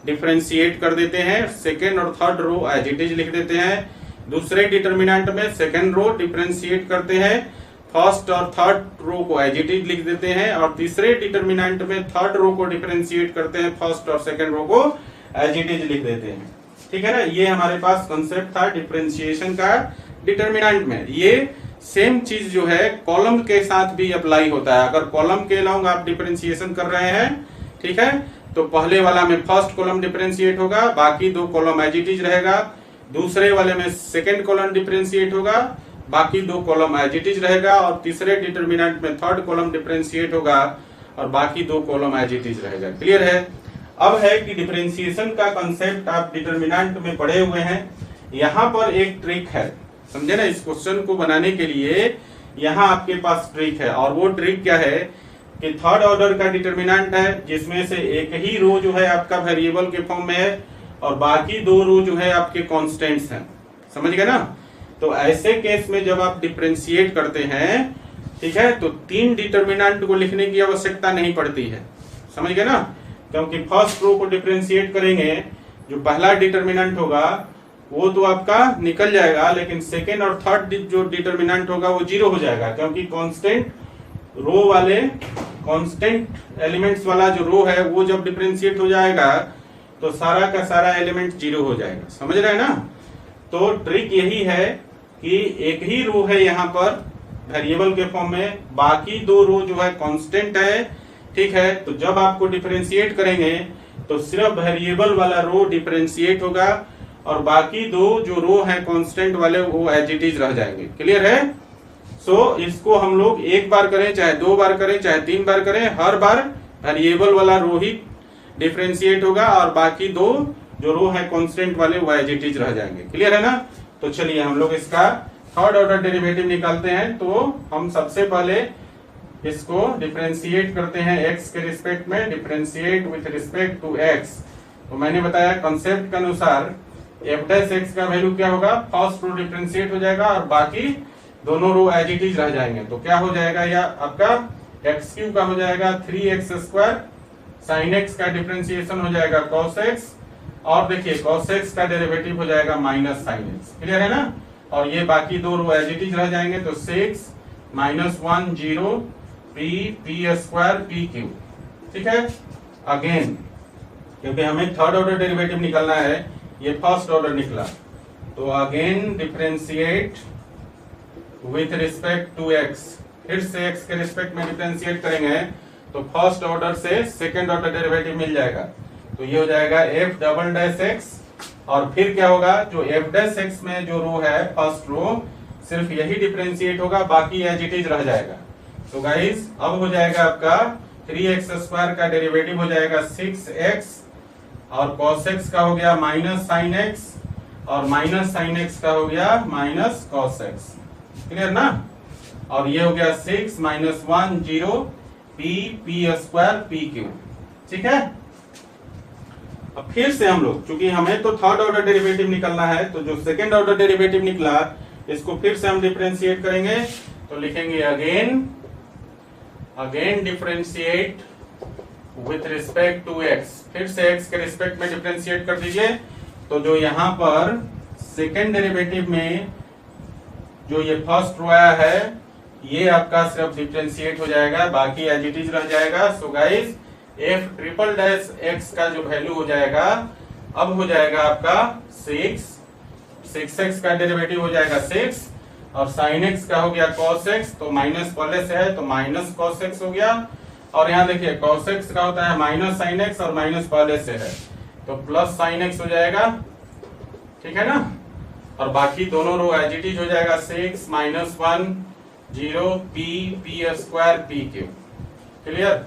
डिफरेंशिएट कर देते हैं, सेकेंड और third row as it is लिख देते हैं। दूसरे डिटरमिनेंट में सेकेंड रो डिफरेंशिएट करते हैं, फर्स्ट और थर्ड रो को एज इट इज लिख देते हैं, और तीसरे डिटरमिनेंट में थर्ड रो को डिफरेंशिएट करते हैं, फर्स्ट और सेकंड रो को एज इट इज लिख देते हैं। ठीक है ना, ये हमारे पास कंसेप्ट था डिफरेंशिएशन का डिटरमिनेंट में। ये सेम चीज जो है कॉलम के साथ भी अप्लाई होता है। अगर कॉलम के अलाउंग आप डिफरेंशिएशन कर रहे हैं, ठीक है, तो पहले वाला में फर्स्ट कॉलम डिफरेंशिएट होगा, बाकी 2 कॉलम एज इट इज रहेगा। दूसरे वाले में सेकेंड कॉलम डिफरेंशिएट होगा, बाकी 2 कॉलम एज इट इज रहेगा, और तीसरे डिटरमिनेंट में थर्ड कॉलम डिफरेंशिएट होगा और बाकी 2 कॉलम एज इट इज रहेगा। क्लियर है? अब है कि डिफरेंशिएशन का कंसेप्ट आप डिटरमिनेंट में पढ़े हुए हैं। यहाँ पर एक ट्रिक है, समझे ना, इस क्वेश्चन को बनाने के लिए यहाँ आपके पास ट्रिक है, और वो ट्रिक क्या है कि थर्ड ऑर्डर का डिटरमिनेंट है जिसमें से एक ही रो जो है आपका वेरिएबल के फॉर्म में है और बाकी 2 रो जो है आपके कॉन्स्टेंट्स हैं। समझ गए ना? तो ऐसे केस में जब आप डिफरेंशिएट करते हैं, ठीक है, तो 3 डिटरमिनेंट को लिखने की आवश्यकता नहीं पड़ती है। समझ गए ना? क्योंकि फर्स्ट रो को डिफरेंशिएट करेंगे, जो पहला डिटरमिनेंट होगा वो तो आपका निकल जाएगा, लेकिन सेकेंड और थर्ड जो डिटरमिनेंट होगा वो 0 हो जाएगा, क्योंकि कांस्टेंट रो वाले कांस्टेंट एलिमेंट्स वाला जो रो है वो जब डिफरेंशिएट हो जाएगा तो सारा का सारा एलिमेंट 0 हो जाएगा। समझ रहे हैं ना? तो ट्रिक यही है कि एक ही रो है यहाँ पर वेरिएबल के फॉर्म में, बाकी 2 रो जो है कांस्टेंट है, ठीक है। तो जब आपको डिफरेंशिएट करेंगे तो सिर्फ वेरिएबल वाला रो डिफरेंशिएट होगा और बाकी 2 जो रो है कांस्टेंट वाले वो एज इट इज रह जाएंगे। क्लियर है? सो इसको हम लोग एक बार करें, चाहे 2 बार करें, चाहे 3 बार करें, हर बार वेरिएबल वाला रो ही डिफरेंशिएट होगा और बाकी 2 जो रो है कांस्टेंट वाले वो एज इट इज रह जाएंगे। क्लियर है ना? तो चलिए हम लोग इसका थर्ड ऑर्डर डेरिवेटिव निकालते हैं। तो हम सबसे पहले इसको डिफरेंशिएट करते हैं x के रिस्पेक्ट में, differentiate with respect to x। तो मैंने बताया कॉन्सेप्ट के अनुसार f डैश x का वैल्यू क्या होगा, फर्स्ट रो डिफरेंशिएट हो जाएगा और बाकी दोनों रो एज इट इज रह जाएंगे। तो क्या हो जाएगा, या आपका एक्स क्यू का हो जाएगा 3x², साइन x का डिफरेंशिएशन हो जाएगा cos x, और देखिए cos x का डेरिवेटिव हो जाएगा माइनस साइन x। क्लियर है ना। और ये बाकी दो रो एज इट इज रह जाएंगे। तो 6 -1 0 p² pq। ठीक है। अगेन क्योंकि हमें थर्ड ऑर्डर डेरिवेटिव निकालना है, ये फर्स्ट ऑर्डर निकला, तो again differentiate with respect to x। फिर से x के रिस्पेक्ट में डिफरेंशिएट करेंगे तो फर्स्ट ऑर्डर से सेकंड ऑर्डर डेरिवेटिव मिल जाएगा। तो ये हो जाएगा f डबल डैश x, और फिर क्या होगा, जो f डैश x में जो रो है फर्स्ट रो, सिर्फ यही डिफरेंशिएट होगा, बाकी एज इट इज रह जाएगा। तो गाइस अब हो जाएगा आपका 3x² का डेरिवेटिव हो जाएगा 6x, और cos x का हो गया माइनस साइन x, और माइनस साइन x का हो गया माइनस cos x। क्लियर ना। और ये हो गया 6 -1 0 p² pq। ठीक है। अब फिर से हम लोग, चूंकि हमें तो थर्ड ऑर्डर डेरिवेटिव निकलना है, तो जो सेकंड ऑर्डर डेरिवेटिव निकला इसको फिर से हम डिफरेंशिएट करेंगे। तो लिखेंगे again differentiate with respect to x। फिर से x के रिस्पेक्ट में डिफरेंशिएट कर दीजिए। तो जो यहाँ पर सेकंड डेरिवेटिव में जो ये फर्स्ट रो आया है, ये आपका सिर्फ डिफरेंशिएट हो जाएगा, बाकी एज इट इज रह जाएगा। So guys f triple dash x का जो वैल्यू हो जाएगा, अब हो जाएगा आपका 6x का डेरिवेटिव हो जाएगा 6, और साइन x का हो गया cos x, तो माइनस पहले से है तो माइनस cos x हो गया। और यहाँ देखिए cos x का होता है माइनस साइन x, और माइनस पहले से है तो प्लस साइन x हो जाएगा। ठीक है ना। और बाकी दोनों रो एज इट इज हो जाएगा 6 -1 0 p² pq। क्लियर।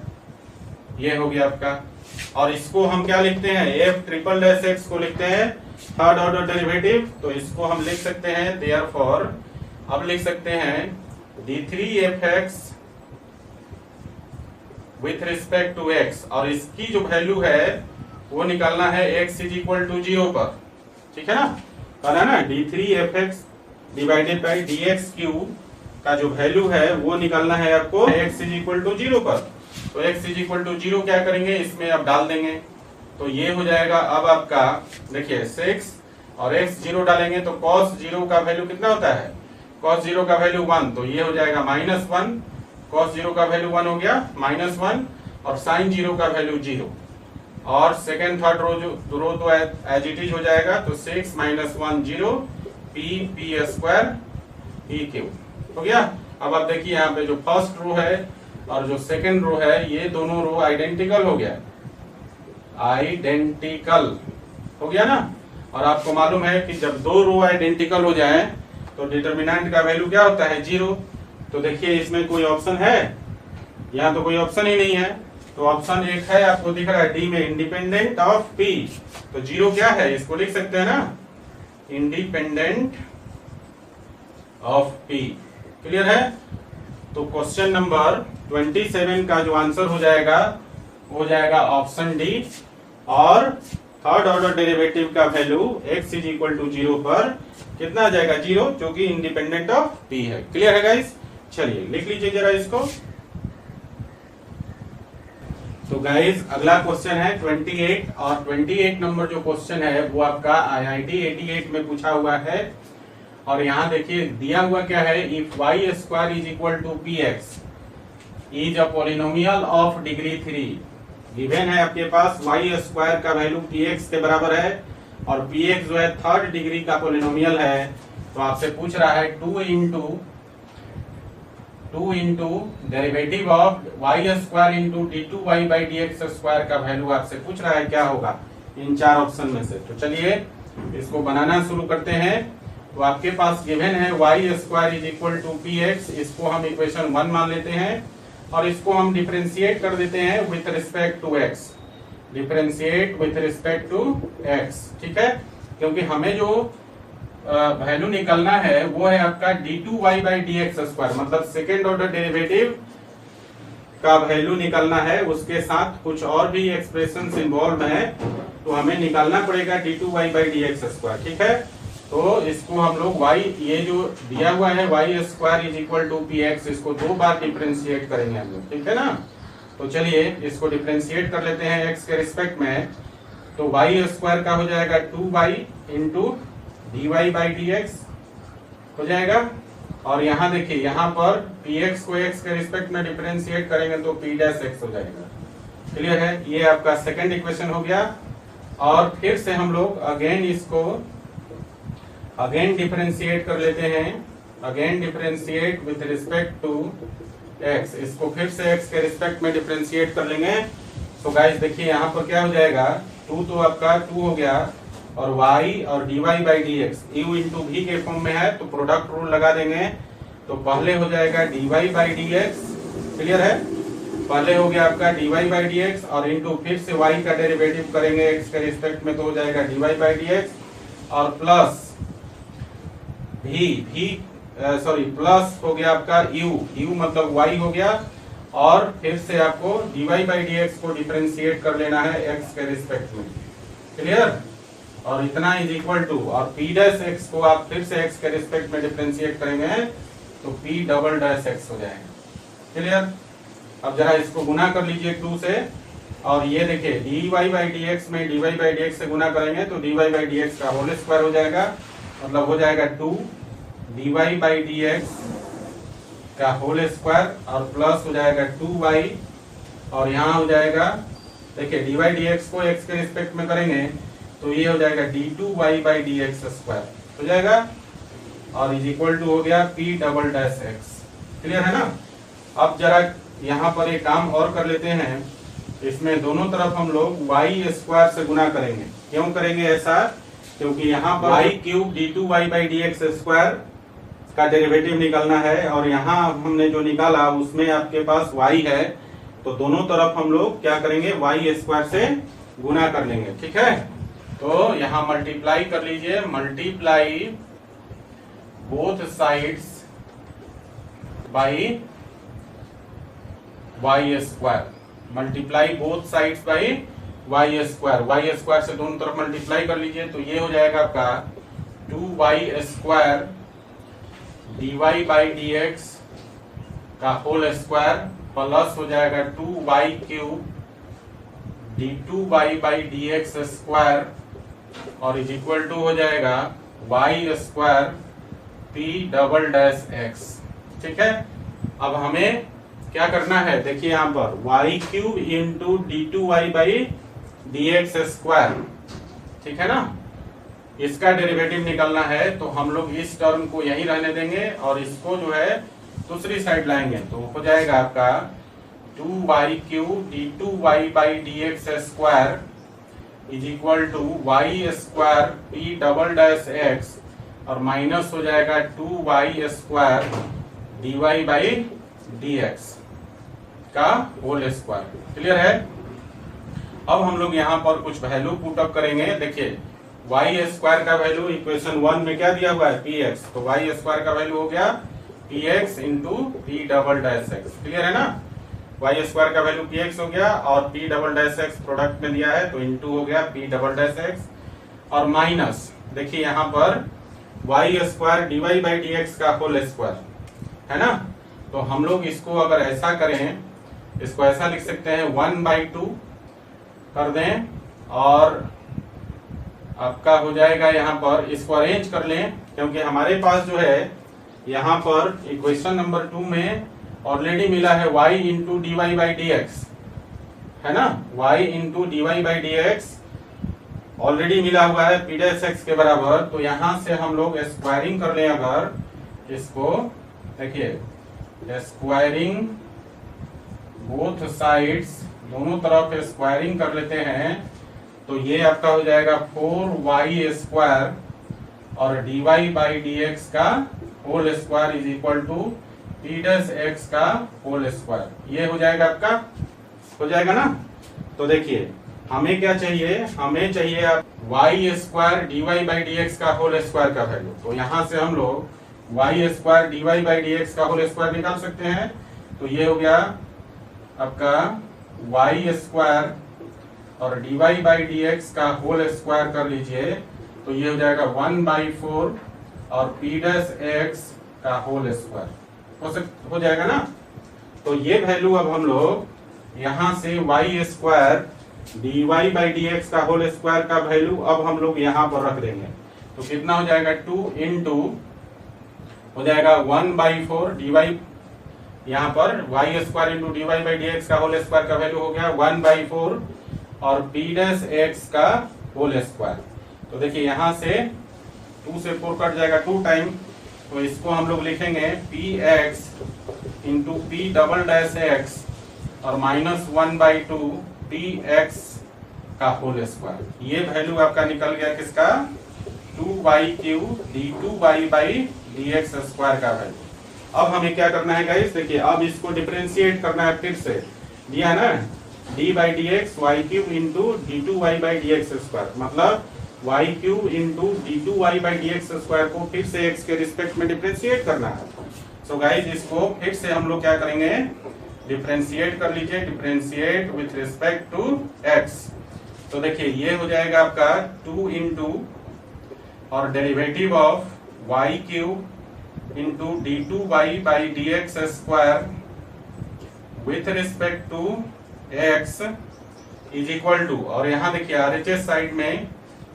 ये हो गया आपका। और इसको हम क्या लिखते हैं, f ट्रिपल डैश x को लिखते हैं थर्ड ऑर्डर डेरिवेटिव। तो इसको हम लिख सकते हैं देयरफॉर, अब लिख सकते हैं d3fx with respect to x, और इसकी जो वैल्यू है वो निकालना है x = 0 पर। ठीक है ना। कहना ना d3fx डिवाइडेड बाई dx³ का जो वैल्यू है वो निकालना है आपको x = 0 पर। तो x = 0 क्या करेंगे, इसमें अब डाल देंगे। तो ये हो जाएगा अब आपका, देखिए 6 और x 0 डालेंगे तो cos 0 का वैल्यू कितना होता है, cos 0 का वैल्यू 1, तो ये हो जाएगा -1, cos 0 का वैल्यू 1 हो गया -1, और sin 0 का वैल्यू 0, और सेकेंड थर्ड रो तो एज इट इज हो जाएगा। तो 6 -1 0 p² pq हो गया। अब आप देखिए यहाँ पे जो फर्स्ट रो है और जो सेकेंड रो है, ये दोनों रो आइडेंटिकल हो गया, आइडेंटिकल हो गया ना। और आपको मालूम है कि जब दो रो आइडेंटिकल हो जाए तो डिटर्मिनेंट का वैल्यू क्या होता है, 0। तो देखिए इसमें कोई ऑप्शन है, यहाँ तो कोई ऑप्शन ही नहीं है। तो ऑप्शन एक है, आपको दिख रहा है डी में, इंडिपेंडेंट ऑफ p। तो 0 क्या है, इसको लिख सकते हैं ना, इंडिपेंडेंट ऑफ p। क्लियर है। तो क्वेश्चन नंबर 27 का जो आंसर हो जाएगा वो हो जाएगा ऑप्शन डी, और थर्ड ऑर्डर डेरिवेटिव का वैल्यू x = 0 पर कितना आ जाएगा, 0, जो कि इंडिपेंडेंट ऑफ p है। क्लियर है गाइस। चलिए लिख लीजिए जरा इसको। तो गाइस अगला क्वेश्चन है 28, और 28 नंबर जो क्वेश्चन है वो आपका IIT 88 में पूछा हुआ है। और यहाँ देखिए दिया हुआ क्या है, if y² = px is a polynomial of degree 3। Given है आपके पास y² का वैल्यू px के बराबर है, और px जो है थर्ड डिग्री का पॉलिनोमियल है। तो आपसे पूछ रहा है 2 into derivative of y² * d2y/dx² का वैल्यू आपसे पूछ रहा है क्या होगा इन चार ऑप्शन में से। तो चलिए इसको बनाना शुरू करते हैं। तो आपके पास गिवन है y² = px, इसको हम इक्वेशन 1 मान लेते हैं, और इसको हम डिफरेंशिएट कर देते हैं with respect to x, differentiate with respect to x। ठीक है। क्योंकि हमें जो वैल्यू निकालना है वो है आपका d2y/dx², मतलब सेकेंड ऑर्डर डेरिवेटिव का वैल्यू निकालना है, उसके साथ कुछ और भी एक्सप्रेशन इन्वॉल्व है, तो हमें निकालना पड़ेगा d2y by D x square. ठीक है, तो इसको हम लोग y, ये जो दिया हुआ है y square is equal to p x, इसको 2 बार डिफ्रेंशिएट करेंगे हम लोग। ठीक है ना, तो चलिए इसको डिफ्रेंशिएट कर लेते हैं x के रिस्पेक्ट में। तो y स्क्वायर का हो जाएगा 2y into d y by D x हो जाएगा। और यहाँ देखिए, यहाँ पर px को x के रिस्पेक्ट में डिफरेंशिएट करेंगे तो p डैश x हो जाएगा। क्लियर है, ये आपका सेकंड इक्वेशन हो गया। और फिर से हम लोग अगेन इसको डिफरेंशिएट कर लेते हैं, again differentiate with respect to x, इसको फिर से x के रिस्पेक्ट में डिफरेंशिएट कर लेंगे। तो गाइस देखिए यहाँ पर क्या हो जाएगा, 2 तो आपका 2 हो गया, और y और dy by D x u into भी के फॉर्म में है, तो प्रोडक्ट रूल लगा देंगे। तो पहले हो जाएगा dy by D x, clear है, पहले हो गया आपका dy बाई डी एक्स, और इंटू फिर से y का डेरिवेटिव करेंगे x के रिस्पेक्ट में, तो हो जाएगा dy बाई डी एक्स, और प्लस प्लस हो गया आपका u मतलब y हो गया, और फिर से आपको dy बाई डी एक्स को डिफरेंशिएट कर लेना है x के रिस्पेक्ट में। क्लियर, और इतना इज इक्वल टू, और p डैश x को आप फिर से x के रिस्पेक्ट में डिफरेंशिएट करेंगे तो p डबल डैश x हो जाएगा। क्लियर, अब जरा इसको गुना कर लीजिए 2 से, और ये देखिए dy बाई डी एक्स में dy बाई डी एक्स से गुना करेंगे तो dy बाई डी एक्स का होल स्क्वायर हो जाएगा, मतलब हो जाएगा 2 dy बाई डी एक्स का होल स्क्वायर, और प्लस हो जाएगा 2y, और यहाँ हो जाएगा देखिए dy डी एक्स को x के रिस्पेक्ट में करेंगे तो ये हो जाएगा d2y by D x square हो जाएगा, और इज इक्वल टू हो गया p double dash x। Clear है ना। अब जरा यहाँ पर एक काम और कर लेते हैं, इसमें दोनों तरफ हम लोग y स्क्वायर से गुना करेंगे। क्यों करेंगे ऐसा, क्योंकि यहाँ पर y cube d2y by D x square का डेरिवेटिव निकालना है, और यहाँ हमने जो निकाला उसमें आपके पास y है, तो दोनों तरफ हम लोग क्या करेंगे, y स्क्वायर से गुना कर लेंगे। ठीक है, तो यहाँ मल्टीप्लाई कर लीजिए, multiply both sides by y square, multiply both sides by y square, y square से दोनों तरफ मल्टीप्लाई कर लीजिए, तो ये हो जाएगा आपका 2y square dy by D x का होल स्क्वायर, प्लस हो जाएगा 2y cube d2y by D x square, और इज इक्वल टू हो जाएगा y square p double dash x। ठीक है, अब हमें क्या करना है, देखिए यहाँ पर y cube into d2y by D x square, ठीक है ना, इसका डेरिवेटिव निकालना है, तो हम लोग इस टर्म को यही रहने देंगे और इसको जो है दूसरी साइड लाएंगे, तो हो जाएगा आपका 2y cube d2y by D x square is equal to y square p double dash x, और माइनस हो जाएगा 2y square dy by D x का होल स्क्वायर। क्लियर है। अब हम लोग यहाँ पर कुछ वैल्यू पुट अप करेंगे। देखिए y स्क्वायर का वैल्यू इक्वेशन 1 में क्या दिया हुआ है, px, तो y स्क्वायर का वैल्यू हो गया px into p double dash x। Clear है ना, y स्क्वायर का वैल्यू px हो गया, और p double dash x product में दिया है तो इंटू हो गया p डबल डैश x, और माइनस देखिए यहाँ पर y square dy by D x का होल स्क्वायर है ना, तो हम लोग इसको अगर ऐसा करें, इसको ऐसा लिख सकते हैं 1/2 कर दें, और आपका हो जाएगा यहाँ पर, इसको अरेंज कर लें, क्योंकि हमारे पास जो है यहाँ पर इक्वेशन नंबर 2 में ऑलरेडी मिला है y into d y by D x, है ना, y into d y by D x already मिला हुआ है p डैश x के बराबर। तो यहाँ से हम लोग स्क्वायरिंग कर लें, अगर इसको देखिए स्क्वायरिंग बोथ साइड्स, दोनों तरफ स्क्वायरिंग कर लेते हैं, तो ये आपका हो जाएगा 4y स्क्वायर और dy बाई डी एक्स का whole square is equal to p dash x का होल स्क्वायर। ये हो जाएगा आपका, हो जाएगा ना। तो देखिए हमें क्या चाहिए, हमें चाहिए आप y square dy by D x का होल स्क्वायर का वैल्यू, तो यहाँ से हम लोग y square dy by D x का होल स्क्वायर निकाल सकते हैं। तो ये हो गया आपका वाई स्क्वायर और d y by D x का होल स्क्वायर कर लीजिए तो ये हो जाएगा 1/4 और पी डैश एक्स का होल स्क्वायर हो जाएगा ना। तो ये वैल्यू अब हम लोग यहां से y square d y by D x का होल स्क्वायर का वैल्यू अब हम लोग यहां पर रख देंगे। तो कितना हो जाएगा 2 इंटू हो जाएगा 1/4 डी वाई, यहाँ पर y square into d y by D x का होल स्क्वायर का वैल्यू हो गया 1/4 और पी डैश एक्स का होल स्क्वायर। तो देखिए यहां से 2 से 4 कट जाएगा 2 टाइम, तो इसको हम लोग लिखेंगे P x into P double dash x और -1/2 पी एक्स का होल स्क्वायर। ये वैल्यू आपका निकल गया किसका 2y³ d2y by D x square का वैल्यू। अब हमें क्या करना है गाइस, देखिए अब इसको डिफरेंशिएट करना है, फिर से दिया है ना d by D x y³ into d2y by D x square, मतलब y³ into d2y by D x square को फिर से x के रिस्पेक्ट में डिफरेंशिएट करना है। सो गाइस इसको फिर से हम लोग क्या करेंगे, डिफरेंशिएट कर लीजिए, differentiate with respect to x। तो देखिए ये हो जाएगा आपका 2 इंटू और derivative of y³ into d2y by D x square with respect to x is equal to, और यहाँ देखिए RHS साइड में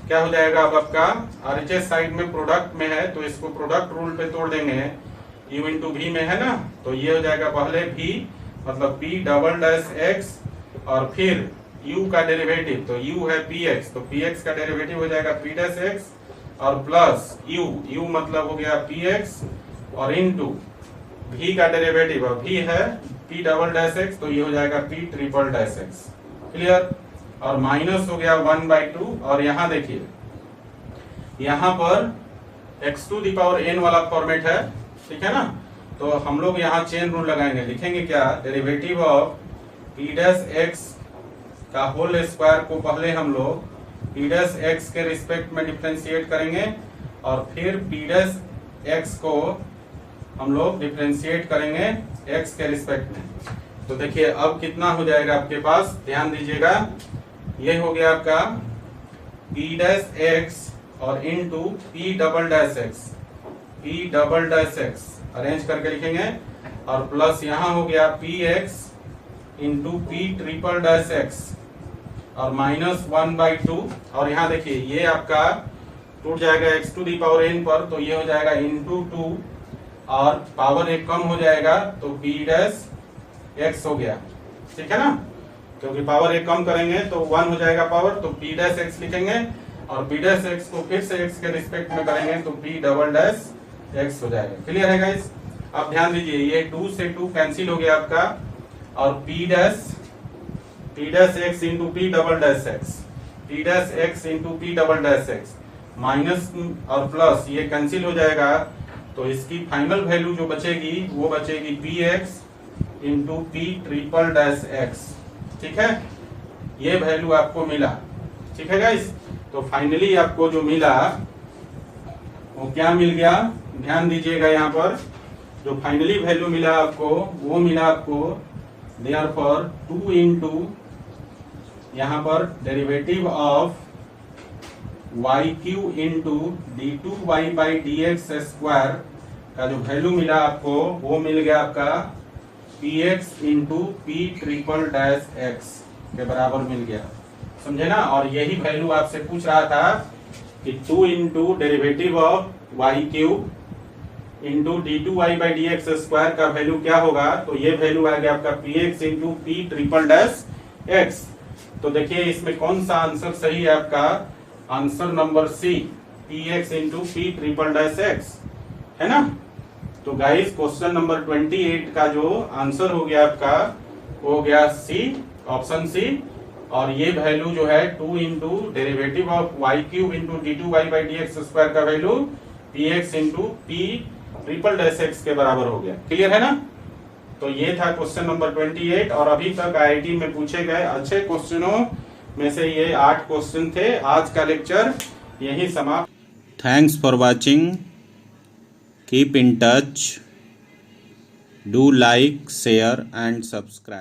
क्या हो जाएगा, अब आपका RHS साइड में प्रोडक्ट में है तो इसको प्रोडक्ट रूल पे तोड़ देंगे, u इंटू वी में है ना, तो ये हो जाएगा पहले v मतलब p डबल डैश x और फिर u का डेरिवेटिव, तो u है px, तो px का डेरिवेटिव हो जाएगा p डैश x और प्लस u मतलब हो गया px और इनटू v का डेरिवेटिव, और v है p डबल डैश x तो ये हो जाएगा p triple dash x। Clear, और माइनस हो गया 1/2, और यहाँ देखिए यहाँ पर x to the power n वाला फॉर्मेट है, ठीक है ना, तो हम लोग यहाँ चेन रूल लगाएंगे, लिखेंगे क्या, derivative of p dash x का होल स्क्वायर को पहले हम लोग p डैश x के रिस्पेक्ट में डिफरेंशिएट करेंगे और फिर p डैश x को हम लोग डिफरेंशिएट करेंगे x के रिस्पेक्ट में। तो देखिए अब कितना हो जाएगा आपके पास, ध्यान दीजिएगा, ये हो गया आपका p डैश x और into p double dash x arrange करके लिखेंगे, और प्लस यहाँ हो गया px into p triple dash x और -1/2, और यहाँ देखिए ये आपका टूट जाएगा x to the power n पर, तो ये हो जाएगा इंटू 2 और पावर एक कम हो जाएगा तो p डैश x हो गया, ठीक है ना, क्योंकि पावर एक कम करेंगे तो 1 हो जाएगा पावर, तो p डैश x लिखेंगे और p डैश x को फिर से x के रिस्पेक्ट में करेंगे तो p डबल डैश x हो जाएगा। क्लियर है गाइस, अब ध्यान दीजिए ये 2 से 2 कैंसिल हो गया आपका, और p dash x into p double dash x into p double dash x minus और प्लस ये कैंसिल हो जाएगा, तो इसकी फाइनल वैल्यू जो बचेगी वो बचेगी px into p triple dash x, ठीक है, ये वैल्यू आपको मिला, ठीक है गाइस। तो फाइनली आपको जो मिला वो क्या मिल गया, ध्यान दीजिएगा, यहाँ पर जो फाइनली वैल्यू मिला आपको वो मिला आपको देयरफॉर 2 इंटू यहाँ पर derivative of y³ into d2y by D x square का जो वैल्यू मिला आपको वो मिल गया आपका px into p triple dash x के बराबर मिल गया, समझे ना। और यही वैल्यू आपसे पूछ रहा था कि 2 into derivative of y³ into d2y by D x square का वैल्यू क्या होगा, तो ये वैल्यू आ गया आपका px into p triple dash x। तो देखिए इसमें कौन सा आंसर सही है, आपका answer number C px into p triple dash x है ना। तो गाइस क्वेश्चन नंबर 28 का जो आंसर हो गया आपका वो हो गया सी, ऑप्शन सी, और ये वैल्यू जो है 2 into derivative of y³ into d2y by D x square का value px into p triple dash x के बराबर हो गया। क्लियर है ना। तो ये था क्वेश्चन नंबर 28, और अभी तक IIT में पूछे गए अच्छे क्वेश्चनों में से ये 8 क्वेश्चन थे। आज का लेक्चर यही समाप्त। Thanks for watching, keep in touch, do like, share and subscribe.